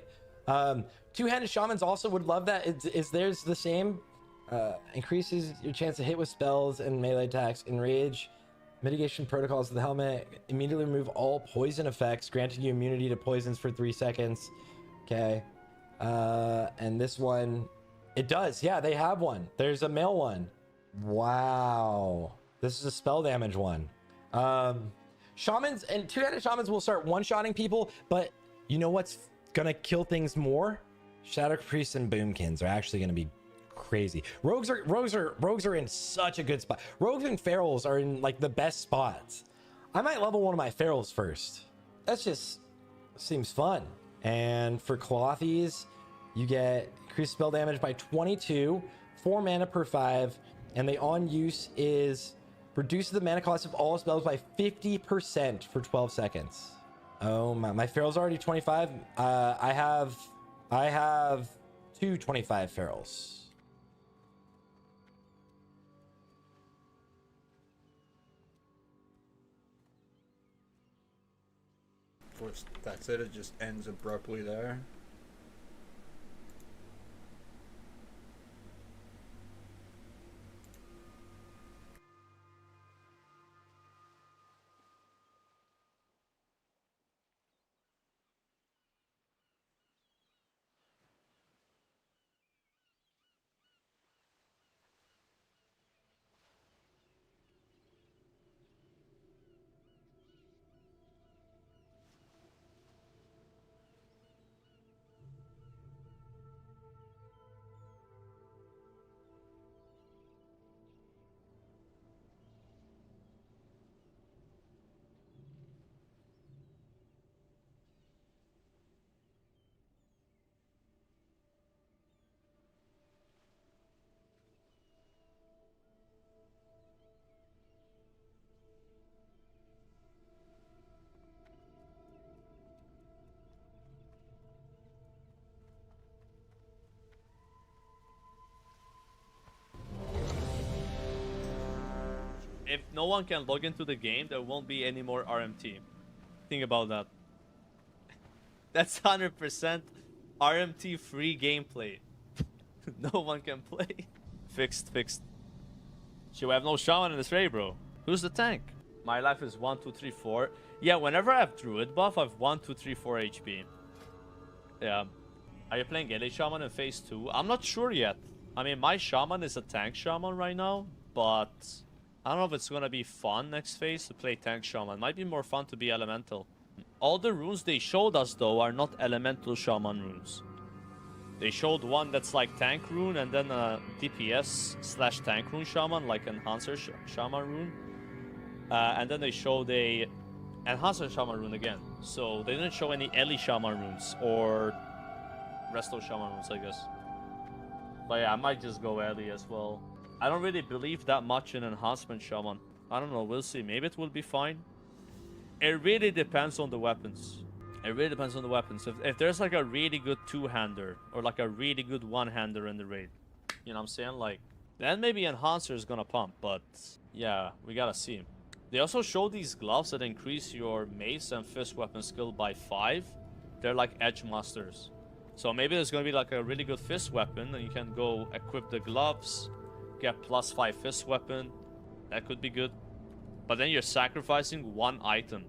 Two-handed shamans also would love that. Is theirs the same? Increases your chance to hit with spells and melee attacks. Enrage. Mitigation protocols of the helmet. Immediately remove all poison effects, granting you immunity to poisons for 3 seconds. Okay. And this one, it does. Yeah, they have one. There's a male one. Wow. This is a spell damage one. Shamans and two-handed shamans will start one-shotting people, but you know what's gonna kill things more? Shadow Priests and Boomkins are actually gonna be crazy. Rogues are in such a good spot. Rogues and ferals are in like the best spots. I might level one of my ferals first. That's just seems fun. And for Clothies, you get increased spell damage by 22, 4 mana per 5, and the on use is reduces the mana cost of all spells by 50% for 12 seconds. Oh my feral's already 25. I have 2 25 ferals. Of course, that's it. It just ends abruptly there. If no one can log into the game, there won't be any more RMT. Think about that. That's 100% RMT free gameplay. No one can play. Fixed. Shit, we have no shaman in this raid, bro. Who's the tank? My life is 1, 2, 3, 4. Yeah, whenever I have druid buff, I have 1, 2, 3, 4 HP. Yeah. Are you playing eddy shaman in phase 2? I'm not sure yet. I mean, my shaman is a tank shaman right now, but I don't know if it's gonna be fun next phase to play tank shaman. Might be more fun to be elemental. All the runes they showed us though are not elemental shaman runes. They showed one that's like tank rune and then a DPS / tank rune shaman, like enhancer shaman rune. And then they showed a enhancer shaman rune again. So they didn't show any eddy shaman runes or resto shaman runes, I guess. But yeah, I might just go eddy as well. I don't really believe that much in enhancement shaman. I don't know, we'll see. Maybe it will be fine. It really depends on the weapons. It really depends on the weapons. If there's like a really good two-hander or like a really good one-hander in the raid, you know what I'm saying? Like, then maybe enhancer is gonna pump, but yeah, we gotta see. They also show these gloves that increase your mace and fist weapon skill by 5. They're like edge masters. So maybe there's gonna be like a really good fist weapon and you can go equip the gloves, get +5 fist weapon. That could be good. But then you're sacrificing one item.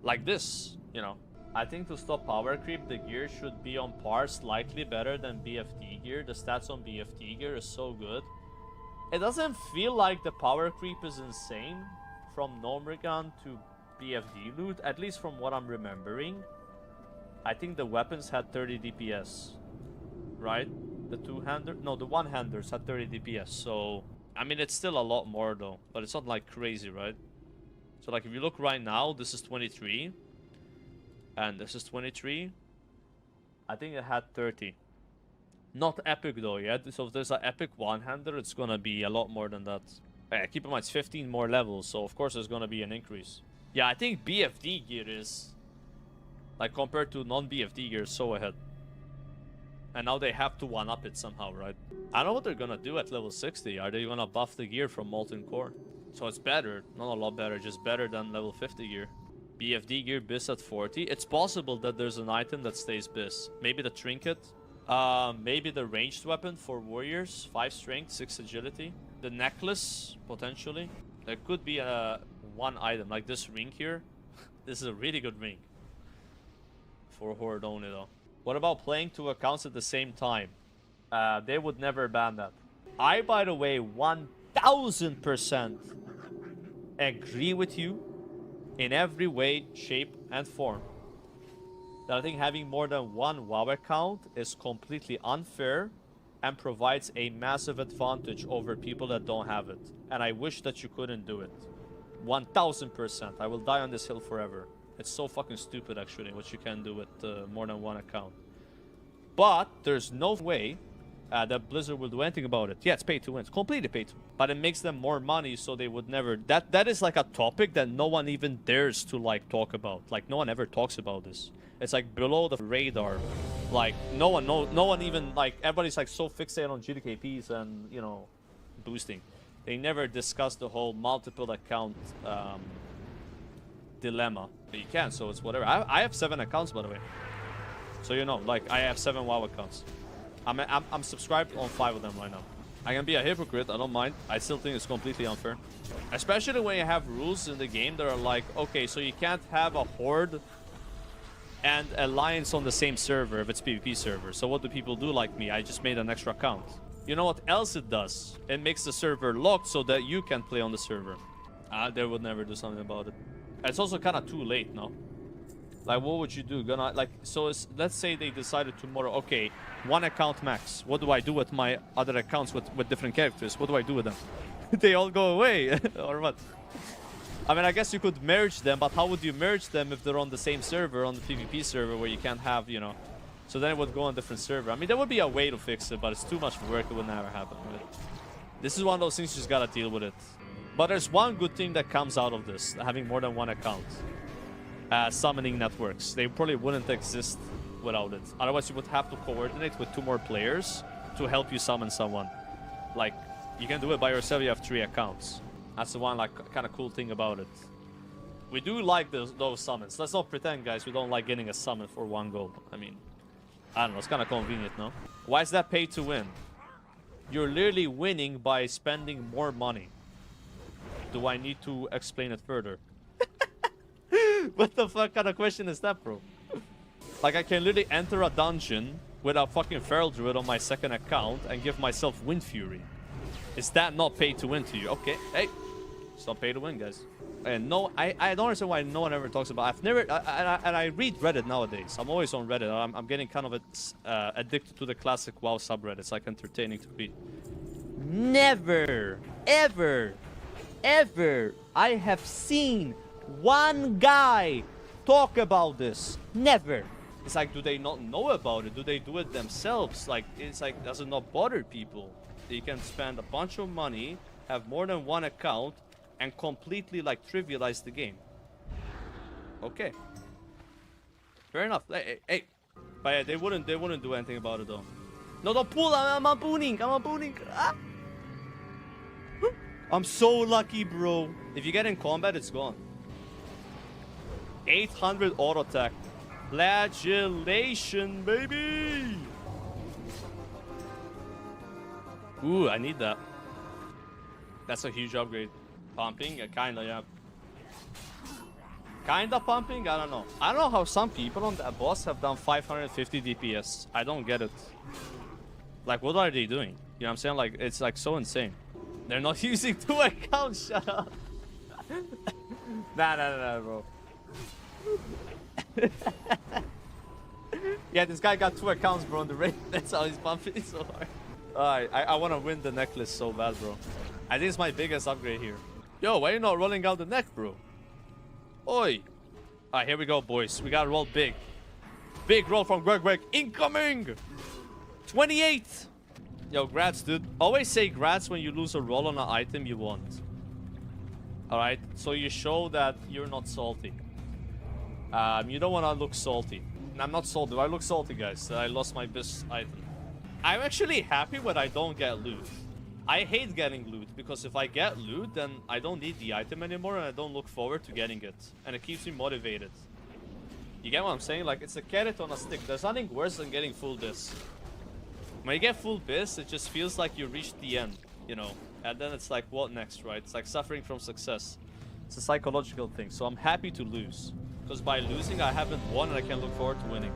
Like this, you know. I think to stop power creep, the gear should be on par, slightly better than BFD gear. The stats on BFD gear is so good. It doesn't feel like the power creep is insane from Gnomrigan to BFD loot, at least from what I'm remembering. I think the weapons had 30 DPS, right? The two-hander, no, the one-handers had 30 DPS, so I mean it's still a lot more though, but it's not like crazy, right? So like if you look right now, this is 23 and this is 23. I think it had 30. Not epic though yet, so if there's an epic one-hander, it's gonna be a lot more than that. Yeah, keep in mind it's 15 more levels, so of course there's gonna be an increase. Yeah, I think BFD gear is Like, compared to non-BFD gear, so ahead. And now they have to one-up it somehow, right? I don't know what they're gonna do at level 60. Are they gonna buff the gear from Molten Core? So it's better. Not a lot better, just better than level 50 gear. BFD gear bis at 40. It's possible that there's an item that stays bis. Maybe the trinket. Maybe the ranged weapon for warriors. 5 strength, 6 agility. The necklace, potentially. There could be one item, like this ring here. This is a really good ring. For Horde only, though. What about playing 2 accounts at the same time? They would never ban that. I, by the way, 1000% agree with you in every way, shape, and form. That I think having more than 1 WoW account is completely unfair and provides a massive advantage over people that don't have it. And I wish that you couldn't do it. 1000%. I will die on this hill forever. It's so fucking stupid, actually, what you can do with more than 1 account. But there's no way that Blizzard will do anything about it. Yeah, it's pay to win. It's completely pay to win. But it makes them more money, so they would never... That is like a topic that no one even dares to, like, talk about. Like, no one ever talks about this. It's like below the radar. Like, no one even, like, everybody's like so fixated on GDKPs and, you know, boosting. They never discuss the whole multiple account dilemma. But you can, so it's whatever. I have 7 accounts, by the way. So you know, like, I have 7 WoW accounts. I'm subscribed on 5 of them right now. I can be a hypocrite, I don't mind. I still think it's completely unfair. Especially when you have rules in the game that are like, okay, so you can't have a Horde and Alliance on the same server if it's PvP server. So what do people do like me? I just made an extra account. You know what else it does? It makes the server locked so that you can play on the server. They would never do something about it. It's also kind of too late, no? Like, what would you do? So let's say they decided tomorrow, okay, 1 account max. What do I do with my other accounts with different characters? What do I do with them? They all go away, or what? I mean, I guess you could merge them, but how would you merge them if they're on the same server, on the PvP server, where you can't have, you know... So then it would go on a different server. I mean, there would be a way to fix it, but it's too much work. It would never happen. Right? This is one of those things you just gotta deal with it. But there's one good thing that comes out of this, having more than 1 account. Summoning networks. They probably wouldn't exist without it. Otherwise, you would have to coordinate with 2 more players to help you summon someone. Like, you can do it by yourself, you have 3 accounts. That's the one, like, kind of cool thing about it. We do like those summons. Let's not pretend, guys, we don't like getting a summon for 1 gold. I mean, I don't know, it's kind of convenient, no? Why is that pay to win? You're literally winning by spending more money. Do I need to explain it further? What the fuck kind of question is that, bro? Like, I can literally enter a dungeon with a fucking Feral Druid on my 2nd account and give myself Wind Fury. Is that not pay to win to you? Okay, hey, it's not pay to win, guys. And no, I don't understand why no one ever talks about. I've never, and I read Reddit nowadays. I'm always on Reddit. I'm getting kind of addicted to the classic WoW subreddit. It's like entertaining to read. Never, ever, ever, I have seen 1 guy talk about this. Never. It's like, do they not know about it? Do they do it themselves? Like, it's like, does it not bother people? They can spend a bunch of money, have more than 1 account, and completely, like, trivialize the game. Okay. Fair enough. Hey. But yeah, they wouldn't do anything about it, though. No, don't pull! I'm on booning! Ah! I'm so lucky, bro. If you get in combat, it's gone. 800 auto attack. Flagellation, baby! Ooh, I need that. That's a huge upgrade. Pumping? Kinda, yeah. Kinda pumping? I don't know. I don't know how some people on that boss have done 550 DPS. I don't get it. Like, what are they doing? You know what I'm saying? Like, it's like so insane. They're not using 2 accounts, shut up. Nah, bro. Yeah, this guy got 2 accounts, bro, on the raid. That's how he's pumping so hard. Alright, I want to win the necklace so bad, bro. I think it's my biggest upgrade here. Yo, why are you not rolling out the neck, bro? Oi. Alright, here we go, boys. We gotta roll big. Big roll from Greg. Incoming! 28! Yo, grats, dude. Always say grats when you lose a roll on an item you want. Alright, so you show that you're not salty. You don't want to look salty. I'm not salty. I look salty, guys. I lost my best item. I'm actually happy when I don't get loot. I hate getting loot because if I get loot, then I don't need the item anymore and I don't look forward to getting it. And it keeps me motivated. You get what I'm saying? Like, it's a carrot on a stick. There's nothing worse than getting full bis. When you get full bis, it just feels like you reached the end, you know? And then it's like, what next, right? It's like suffering from success. It's a psychological thing. So I'm happy to lose. Because by losing, I haven't won and I can look forward to winning.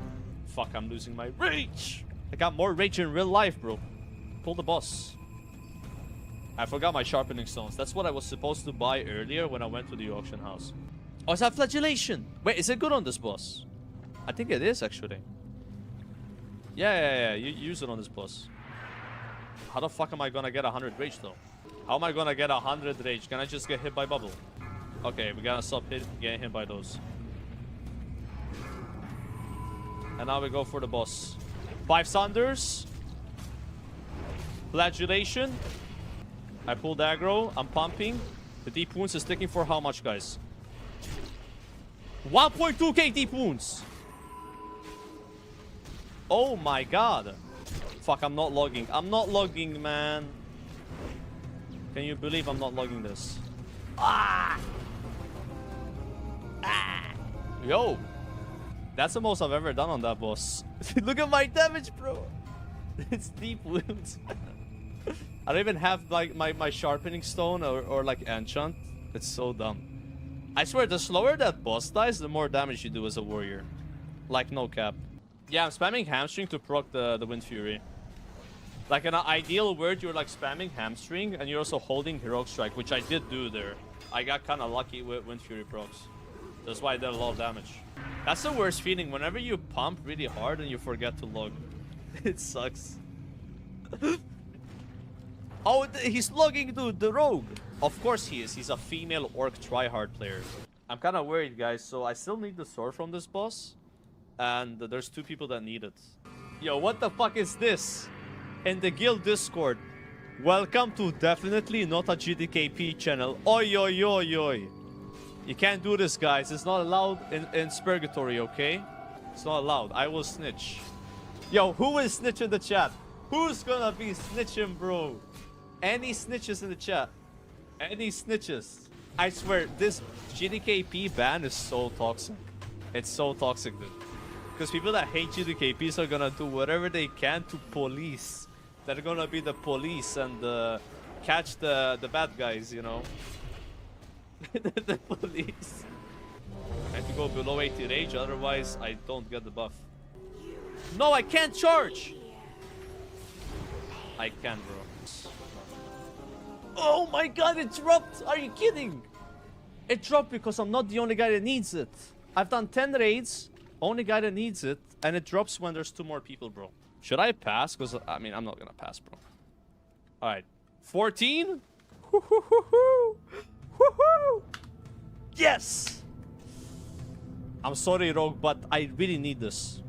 Fuck, I'm losing my rage. I got more rage in real life, bro. Pull the boss. I forgot my sharpening stones. That's what I was supposed to buy earlier when I went to the auction house. Oh, is that flagellation? Wait, is it good on this boss? I think it is, actually. Yeah. You use it on this boss. How the fuck am I gonna get 100 rage, though? How am I gonna get 100 rage? Can I just get hit by bubble? Okay, we gotta stop getting hit by those. And now we go for the boss. 5 Sunders. Flagellation. I pulled aggro. I'm pumping. The deep wounds is sticking for how much, guys? 1.2k deep wounds. Oh my god. Fuck, I'm not logging. I'm not logging, man. Can you believe I'm not logging this? Yo. That's the most I've ever done on that boss. Look at my damage, bro. It's deep wounds. I don't even have like my sharpening stone or like enchant. It's so dumb. I swear, the slower that boss dies, the more damage you do as a warrior. Like, no cap. Yeah, I'm spamming hamstring to proc the Wind Fury. Like, in an ideal world, you're like spamming hamstring and you're also holding heroic strike, which I did do there. I got kind of lucky with Wind Fury procs. That's why I did a lot of damage. That's the worst feeling, whenever you pump really hard and you forget to log. It sucks. Oh, he's logging, dude, the rogue. Of course he is. He's a female orc tryhard player. I'm kind of worried, guys. So I still need the sword from this boss. And there's 2 people that need it. Yo, what the fuck is this? In the guild Discord. Welcome to definitely not a GDKP channel. Oi, oi, oi, oi. You can't do this, guys. It's not allowed in Spurgatory, okay? It's not allowed. I will snitch. Yo, who will snitch in the chat? Who's gonna be snitching, bro? Any snitches in the chat? Any snitches? I swear, this GDKP ban is so toxic. It's so toxic, dude. Because people that hate GDKPs are gonna do whatever they can to police. They're gonna be the police and catch the bad guys, you know? The police. I have to go below 80 rage, otherwise I don't get the buff. No, I can't charge! I can, bro. Oh my god, it dropped! Are you kidding? It dropped because I'm not the only guy that needs it. I've done 10 raids, only guy that needs it, and it drops when there's 2 more people, bro. Should I pass? Because, I mean, I'm not gonna pass, bro. Alright. 14? Woohoo! Woohoo! Yes! I'm sorry, Rogue, but I really need this.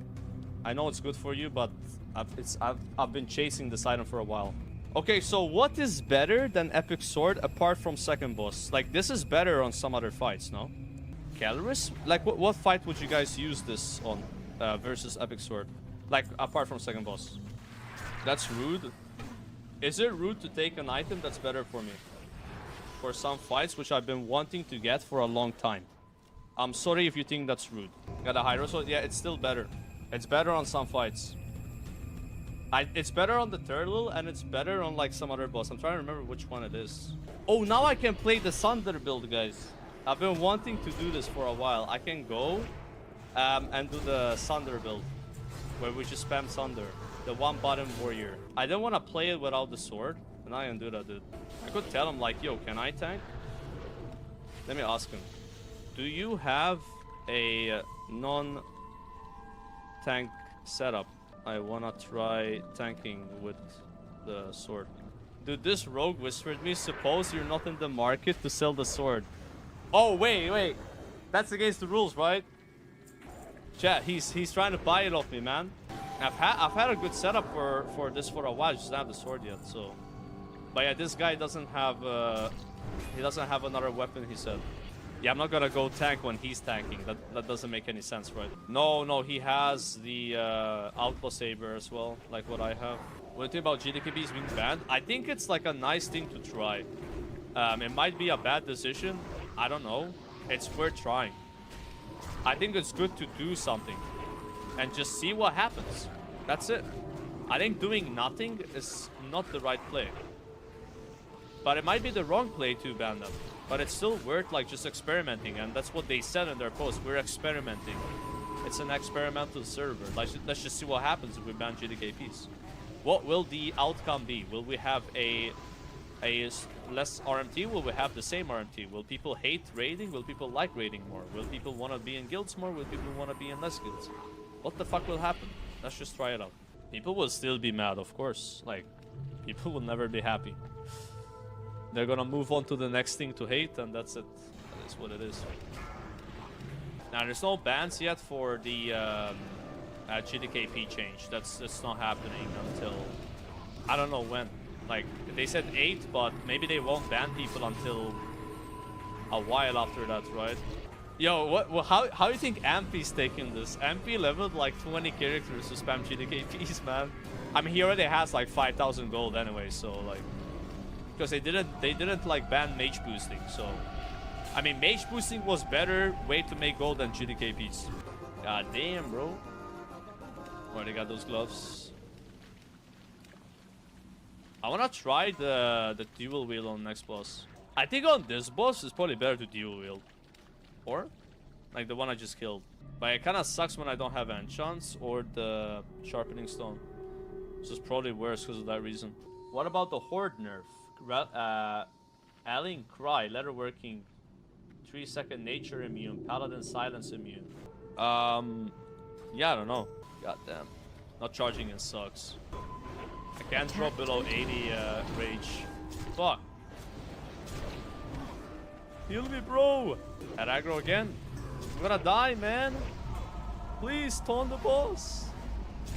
I know it's good for you, but I've been chasing this item for a while. Okay, so what is better than Epic Sword apart from second boss? Like, this is better on some other fights, no? Calibur? Like, what fight would you guys use this on versus Epic Sword? Like, apart from second boss. That's rude. Is it rude to take an item that's better for me? For some fights, which I've been wanting to get for a long time. I'm sorry if you think that's rude. Got a Hydro Sword? Yeah, it's still better. It's better on some fights. It's better on the Turtle, and it's better on like some other boss. I'm trying to remember which one it is. Oh, now I can play the Thunder build, guys. I've been wanting to do this for a while. I can go and do the Thunder build, where we just spam Thunder, the one bottom warrior. I didn't want to play it without the sword, and I can do that, dude. I could tell him like, yo, can I tank? Let me ask him. Do you have a non-tank setup? I wanna try tanking with the sword. Dude, this rogue whispered me, suppose you're not in the market to sell the sword. Oh, wait. That's against the rules, right? Chat, he's trying to buy it off me, man. I've had a good setup for this for a while, just don't have the sword yet, so. But yeah, this guy doesn't have he doesn't have another weapon, he said. Yeah, I'm not gonna go tank when he's tanking. That doesn't make any sense, right? No, he has the Outlaw Saber as well, like what I have. What do you think about GDKBs being banned? I think it's like a nice thing to try. It might be a bad decision. I don't know. It's worth trying. I think it's good to do something and just see what happens. That's it. I think doing nothing is not the right play. But it might be the wrong play to ban them. But it's still worth like just experimenting, and that's what they said in their post. We're experimenting. It's an experimental server. Let's just see what happens if we ban GDKPs. What will the outcome be? Will we have a less RMT? Will we have the same RMT? Will people hate raiding? Will people like raiding more? Will people want to be in guilds more? Will people want to be in less guilds? What the fuck will happen? Let's just try it out. People will still be mad, of course. Like, people will never be happy. They're gonna move on to the next thing to hate, and that's it. That is what it is. Now, there's no bans yet for the GDKP change. That's not happening until... I don't know when. Like, they said 8, but maybe they won't ban people until a while after that, right? Yo, how do you think Ampy's taking this? Ampy leveled like 20 characters to spam GDKPs, man. I mean, he already has like 5,000 gold anyway, so like... Because they didn't like ban mage boosting, so... I mean, mage boosting was better way to make gold than GDKPs. God damn, bro. Already got those gloves. I wanna try the dual wield on next boss. I think on this boss it's probably better to dual wield. Or like the one I just killed. But it kinda sucks when I don't have enchants or the sharpening stone. This is probably worse because of that reason. What about the horde nerf? Alien Cry, leatherworking, 3-second nature immune, paladin silence immune. Yeah, I don't know. Goddamn. Not charging in sucks. I can't drop below 80 rage. Fuck. Heal me, bro. At aggro again. I'm gonna die, man. Please, taunt the boss.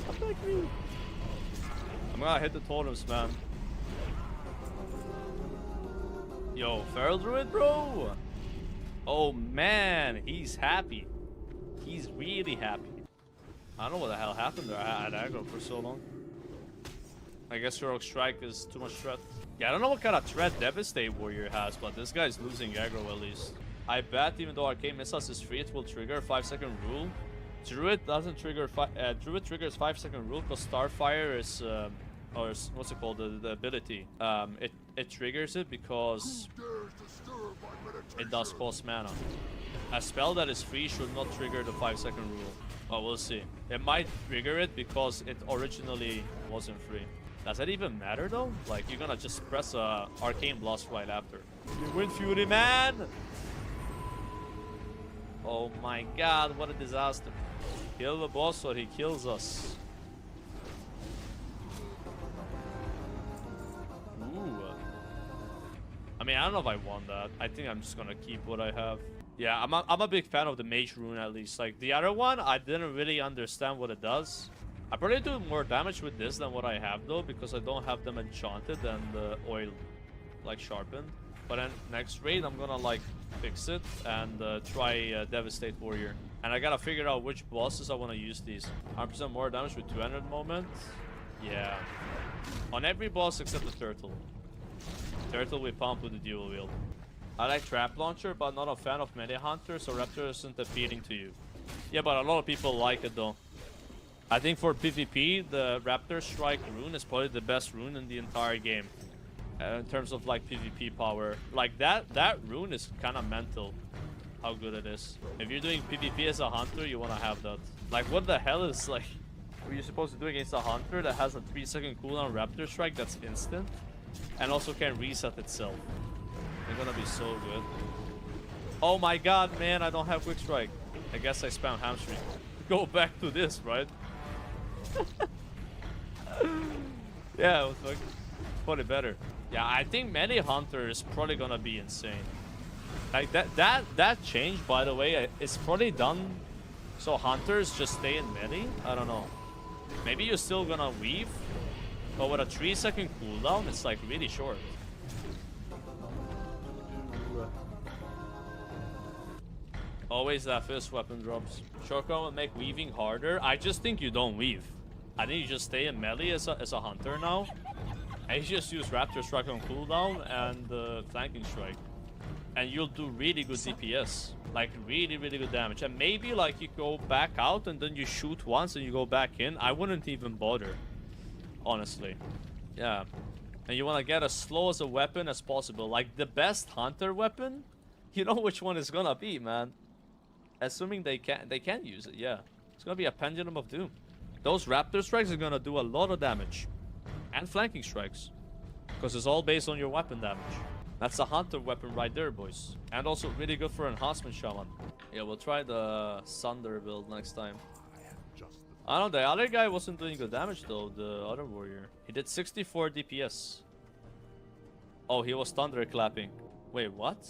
Attack me. I'm gonna hit the totems, man. Yo, Feral Druid, bro. Oh, man. He's happy. He's really happy. I don't know what the hell happened there. I had aggro for so long. I guess Heroic Strike is too much threat. Yeah, I don't know what kind of threat Devastate Warrior has, but this guy's losing aggro at least. I bet even though Arcane Missiles is free, it will trigger 5-second rule. Druid doesn't trigger... Druid triggers 5-second rule because Starfire is... or what's it called? The ability. It triggers it because... it does cost mana. A spell that is free should not trigger the 5-second rule. Oh, we'll see. It might trigger it because it originally wasn't free. Does that even matter though? Like, you're gonna just press a Arcane Blast right after. You win, Fury, man! Oh my god, what a disaster. Kill the boss or he kills us. Ooh. I mean, I don't know if I want that. I think I'm just gonna keep what I have. Yeah, I'm a big fan of the Mage Rune at least. Like, the other one, I didn't really understand what it does. I probably do more damage with this than what I have though, because I don't have them enchanted and oil like sharpened. But then next raid I'm gonna like fix it and try Devastate Warrior. And I gotta figure out which bosses I want to use these. 100% more damage with 200 moment. Yeah. On every boss except the turtle. Turtle we pump with the dual wield. I like Trap Launcher, but not a fan of many hunters, so Raptor isn't appealing to you. Yeah, but a lot of people like it though. I think for PvP, the Raptor Strike rune is probably the best rune in the entire game. In terms of like PvP power. Like that rune is kind of mental. How good it is. If you're doing PvP as a hunter, you want to have that. Like, what the hell is like... What are you supposed to do against a hunter that has a 3-second cooldown Raptor Strike that's instant? And also can reset itself. They're gonna be so good. Oh my god, man, I don't have Quick Strike. I guess I spam Hamstring. Go back to this, right? Yeah, it was probably better. Yeah, I think melee hunter is probably gonna be insane. Like that change, by the way, is probably done so hunters just stay in melee. I don't know. Maybe you're still gonna weave, but with a 3-second cooldown, it's like really short. Always that first weapon drops. Shotgun will make weaving harder. I just think you don't weave. I think you just stay in melee as a hunter now. And you just use Raptor Strike on cooldown and Flanking Strike. And you'll do really good DPS. Like really, really good damage. And maybe like you go back out and then you shoot once and you go back in. I wouldn't even bother. Honestly. Yeah. And you want to get as slow as a weapon as possible. Like the best hunter weapon, you know which one is gonna be, man. Assuming they can use it, yeah. It's gonna be a Pendulum of Doom. Those Raptor Strikes are gonna do a lot of damage. And Flanking Strikes. Because it's all based on your weapon damage. That's a hunter weapon right there, boys. And also really good for Enhancement Shaman. Yeah, we'll try the Sunder build next time. I don't know, the other guy wasn't doing good damage though, the other warrior. He did 64 DPS. Oh, he was thunderclapping. Wait, what?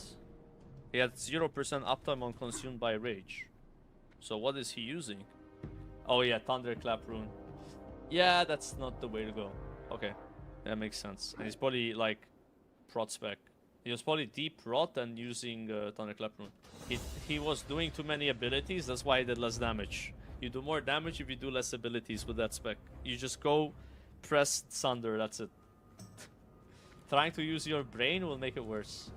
He had 0% uptime on Consumed by Rage. So what is he using? Oh yeah, Thunderclap rune. Yeah, that's not the way to go. Okay, that makes sense. And he's probably like prot spec. He was probably deep prot and using Thunderclap rune. He was doing too many abilities, that's why he did less damage. You do more damage if you do less abilities with that spec. You just go press Thunder, that's it. Trying to use your brain will make it worse.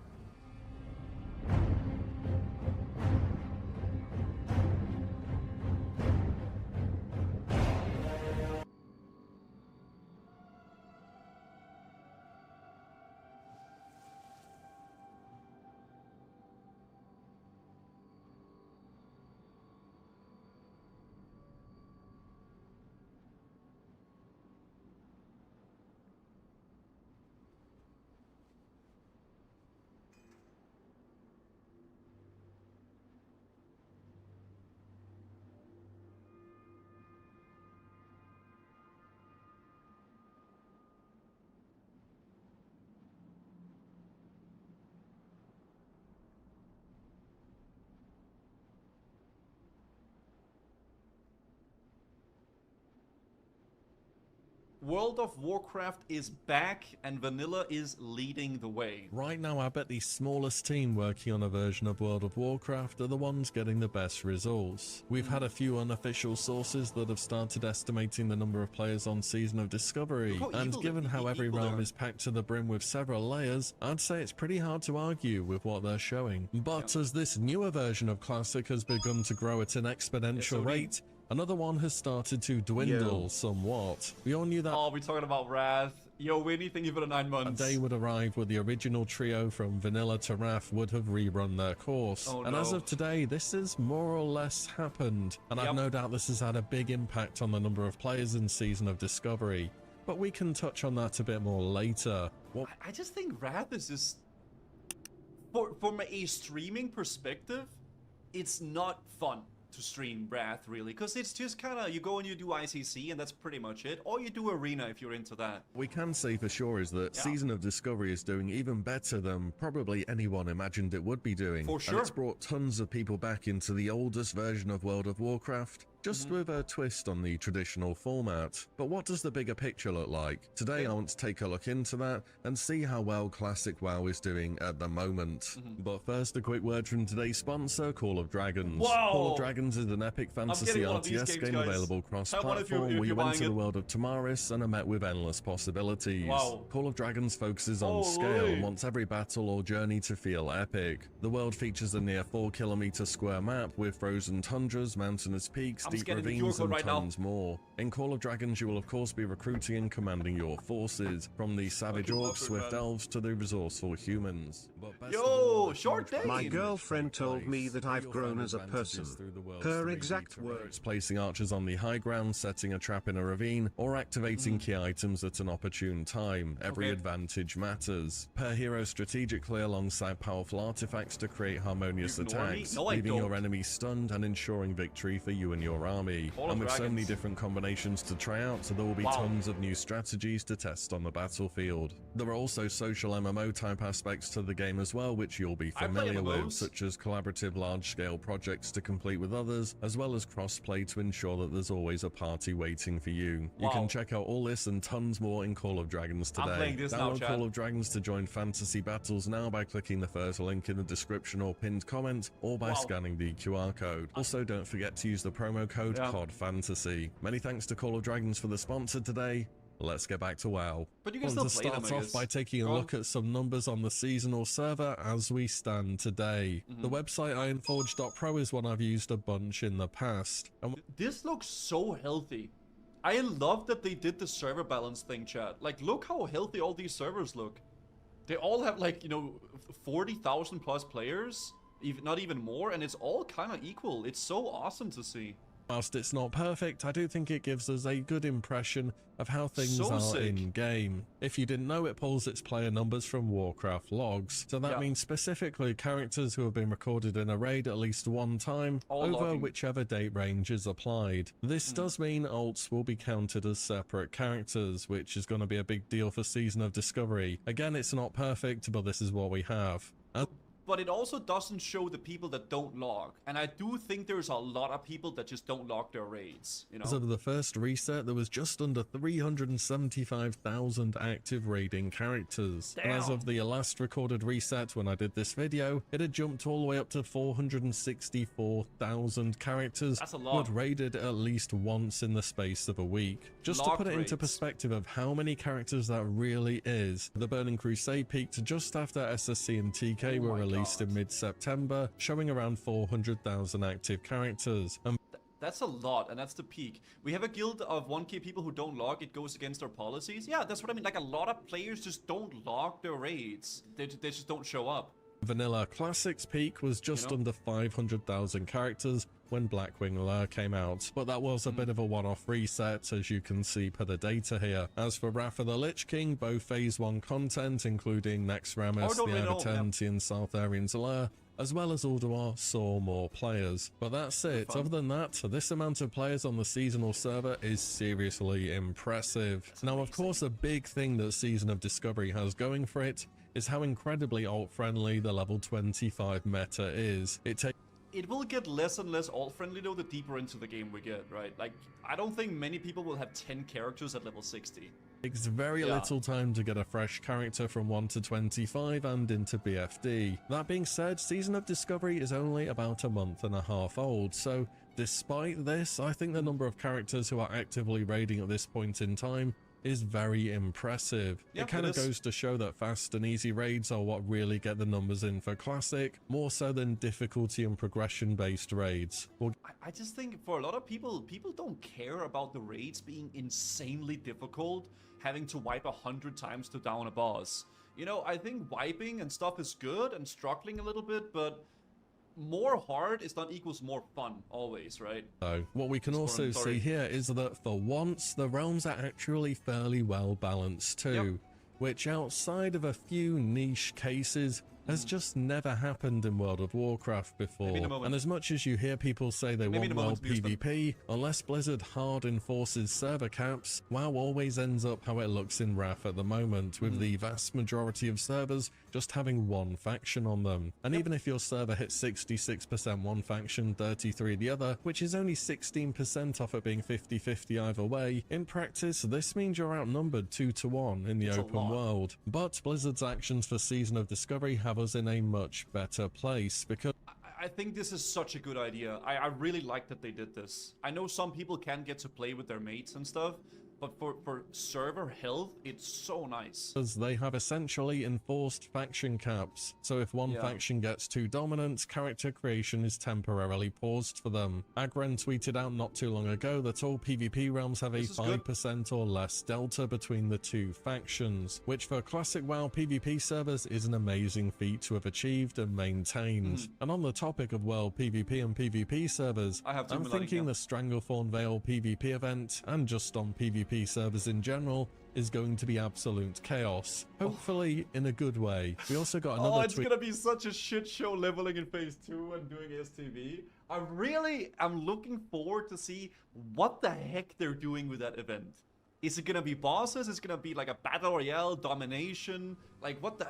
World of Warcraft is back and vanilla is leading the way. Right now, I bet the smallest team working on a version of World of Warcraft are the ones getting the best results. We've had a few unofficial sources that have started estimating the number of players on Season of Discovery, and given how every realm is packed to the brim with several layers, I'd say it's pretty hard to argue with what they're showing. But as this newer version of Classic has begun to grow at an exponential rate, another one has started to dwindle somewhat. We all knew that. Oh, we're talking about Wrath. Yo, Winnie, thank you for the 9 months. A day would arrive where the original trio from Vanilla to Wrath would have rerun their course. Oh, and no. as of today, this has more or less happened. And I've no doubt this has had a big impact on the number of players in Season of Discovery. But we can touch on that a bit more later. I just think Wrath is just... From a streaming perspective, it's not fun to stream Wrath, really, because it's just kind of, you go and you do ICC and that's pretty much it, or you do Arena if you're into that. We can say for sure is that Season of Discovery is doing even better than probably anyone imagined it would be doing. For sure. And it's brought tons of people back into the oldest version of World of Warcraft, just with a twist on the traditional format. But what does the bigger picture look like? Today I want to take a look into that and see how well Classic WoW is doing at the moment. But first, a quick word from today's sponsor, Call of Dragons. Whoa! Call of Dragons is an epic fantasy RTS game available cross-platform where you enter the world of Tamaris and are met with endless possibilities. Wow. Call of Dragons focuses on scale and wants every battle or journey to feel epic. The world features a near 4-kilometer square map with frozen tundras, mountainous peaks, deep ravines and tons more. In Call of Dragons you will of course be recruiting and commanding your forces, from the savage orcs, swift elves to the resourceful humans. Yo, short day! My girlfriend told me that I've grown as a person. Her exact words. Placing archers on the high ground, setting a trap in a ravine, or activating key items at an opportune time. Every advantage matters. Pair heroes strategically alongside powerful artifacts to create harmonious attacks, leaving your enemies stunned and ensuring victory for you and your your army. Call of And with so many Dragons. different combinations to try out, so there will be tons of new strategies to test on the battlefield. There are also social MMO type aspects to the game as well, which you'll be familiar with, such as collaborative large-scale projects to complete with others, as well as cross-play to ensure that there's always a party waiting for you. You can check out all this and tons more in Call of Dragons today. I'm playing this now, Download chat. Call of Dragons to join fantasy battles now by clicking the first link in the description or pinned comment, or by scanning the QR code. Also, don't forget to use the promo code CODFANTASY. Many thanks to Call of Dragons for the sponsor today. Let's get back to WoW. But you can Want still to play them, start I off guess. by taking a look at some numbers on the seasonal server as we stand today. The website ironforge.pro is one I've used a bunch in the past. And This looks so healthy. I love that they did the server balance thing, chat. Like, look how healthy all these servers look. They all have, like, you know, 40,000 plus players, even not even more, and it's all kind of equal. It's so awesome to see. whilst it's not perfect, I do think it gives us a good impression of how things are in-game. If you didn't know, it pulls its player numbers from Warcraft logs, so that means specifically characters who have been recorded in a raid at least one time over whichever date range is applied. This does mean alts will be counted as separate characters, which is going to be a big deal for Season of Discovery. Again, it's not perfect, but this is what we have. But it also doesn't show the people that don't log. And I do think there's a lot of people that just don't log their raids, you know? As of the first reset, there was just under 375,000 active raiding characters. And as of the last recorded reset when I did this video, it had jumped all the way up to 464,000 characters who had raided at least once in the space of a week. Just to put it into perspective of how many characters that really is, the Burning Crusade peaked just after SSC and TK were released in mid-September, showing around 400,000 active characters. And that's a lot, and that's the peak. We have a guild of 1k people who don't log. It goes against our policies. Yeah, that's what I mean. Like, a lot of players just don't log their raids. They just don't show up. Vanilla Classics peak was just under 500,000 characters when Blackwing Lure came out, but that was a bit of a one-off reset, as you can see per the data here. As for Wrath of the Lich King, both Phase 1 content, including Naxxramas, the Avatenti, and Sartharian's Lair, as well as Ulduar, saw more players. But that's it. Other than that, this amount of players on the seasonal server is seriously impressive. Now, of course, a big thing that Season of Discovery has going for it is how incredibly alt-friendly the level 25 meta is. It will get less and less alt-friendly though the deeper into the game we get, right? Like, I don't think many people will have 10 characters at level 60. Takes very little time to get a fresh character from 1 to 25 and into BFD. That being said, Season of Discovery is only about a month and a half old, so despite this, I think the number of characters who are actively raiding at this point in time is very impressive. It kind of goes to show that fast and easy raids are what really get the numbers in for Classic, more so than difficulty and progression based raids. I just think for a lot of people don't care about the raids being insanely difficult, having to wipe 100 times to down a boss. You know, I think wiping and stuff is good and struggling a little bit, but more hard is not equals more fun, always, right? So, what we can also see here is that for once, the realms are actually fairly well balanced too, which outside of a few niche cases, has just never happened in World of Warcraft before. And as much as you hear people say they want world PvP, unless Blizzard hard enforces server caps, WoW always ends up how it looks in Wrath at the moment, with the vast majority of servers just having one faction on them. And even if your server hits 66% one faction, 33 the other, which is only 16% off it being 50-50 either way, in practice this means you're outnumbered 2 to 1 in the open world. But Blizzard's actions for Season of Discovery have us in a much better place, because I think this is such a good idea. I really like that they did this. I know some people can't get to play with their mates and stuff, but for server health, it's so nice. Because they have essentially enforced faction caps, so if one faction gets too dominant, character creation is temporarily paused for them. Agren tweeted out not too long ago that all PvP realms have a 5% or less delta between the two factions, which for classic WoW PvP servers is an amazing feat to have achieved and maintained. And on the topic of world PvP and PvP servers, I'm thinking the Stranglethorn Vale PvP event, and just on PvP PvP servers in general is going to be absolute chaos. Hopefully in a good way. We also got another it's gonna be such a shit show leveling in phase 2 and doing STV. I'm looking forward to see what the heck they're doing with that event. Is it gonna be bosses? Is it gonna be like a battle royale, domination? Like what the...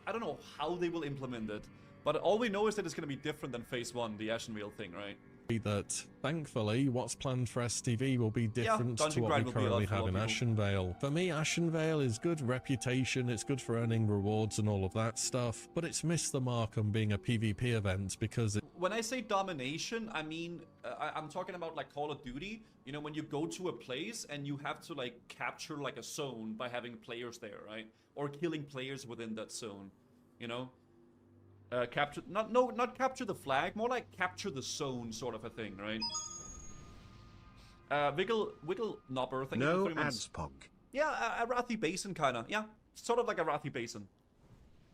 I don't know how they will implement it. But all we know is that it's gonna be different than phase 1, the Ashen Wheel thing, right? That thankfully what's planned for STV will be different to what we currently have in Ashenvale. For me, Ashenvale is good reputation, it's good for earning rewards and all of that stuff, but it's missed the mark on being a PvP event because when I say domination, I mean I'm talking about like Call of Duty. You know, when you go to a place and you have to like capture like a zone by having players there, right? Or killing players within that zone, you know? Capture, not capture the flag, more like capture the zone sort of a thing, right? Wiggle Knobber, thank you for 3 months. No ads, Pog. Yeah, a Rathi Basin kinda, yeah. Sort of like a Rathi Basin.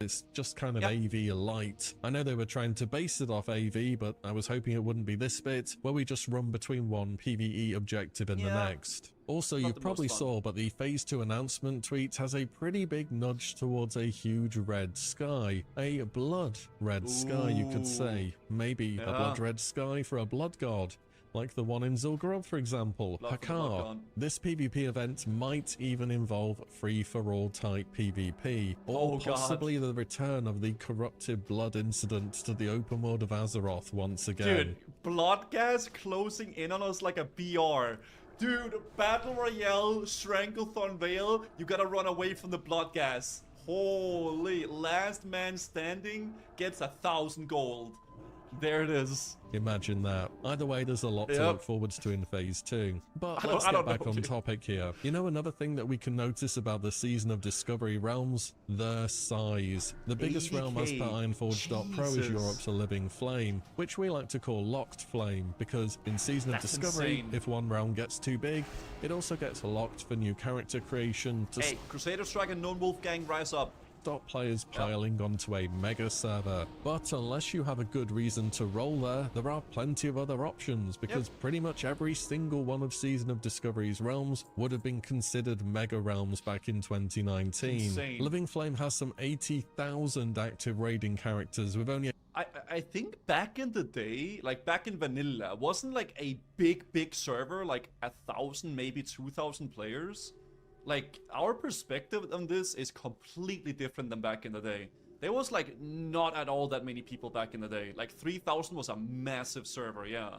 it's just kind of AV light. I know they were trying to base it off AV, but I was hoping it wouldn't be this bit, where we just run between one PvE objective and the next. Also, you probably saw, but the Phase 2 announcement tweet has a pretty big nudge towards a huge red sky. A blood red sky, you could say. Maybe a blood red sky for a blood god. Like the one in Zul'Gurub, for example, Hakar. This PvP event might even involve free-for-all type PvP, or possibly the return of the corrupted blood incident to the open world of Azeroth once again. Dude, blood gas closing in on us like a BR. Dude, Battle Royale, Stranglethorn Vale, you gotta run away from the blood gas. Holy, last man standing gets 1,000 gold. There it is. Imagine that. Either way, there's a lot to look forward to in Phase 2. But let's get back on topic here. You know, another thing that we can notice about the Season of Discovery realms? Their size. The biggest realm as per Ironforge.pro is Europe's A Living Flame, which we like to call Locked Flame, because in Season of Discovery, if one realm gets too big, it also gets locked for new character creation to Crusader Strike and Lone Wolf Gang, rise up. Stop players piling onto a mega server. But unless you have a good reason to roll there are plenty of other options, because pretty much every single one of Season of Discovery's realms would have been considered mega realms back in 2019. Insane. Living Flame has some 80,000 active raiding characters with only I think back in the day, like back in vanilla, wasn't like a big server, like 1,000, maybe 2,000 players? Like, our perspective on this is completely different than back in the day. There was, like, not at all that many people back in the day. Like, 3,000 was a massive server, yeah.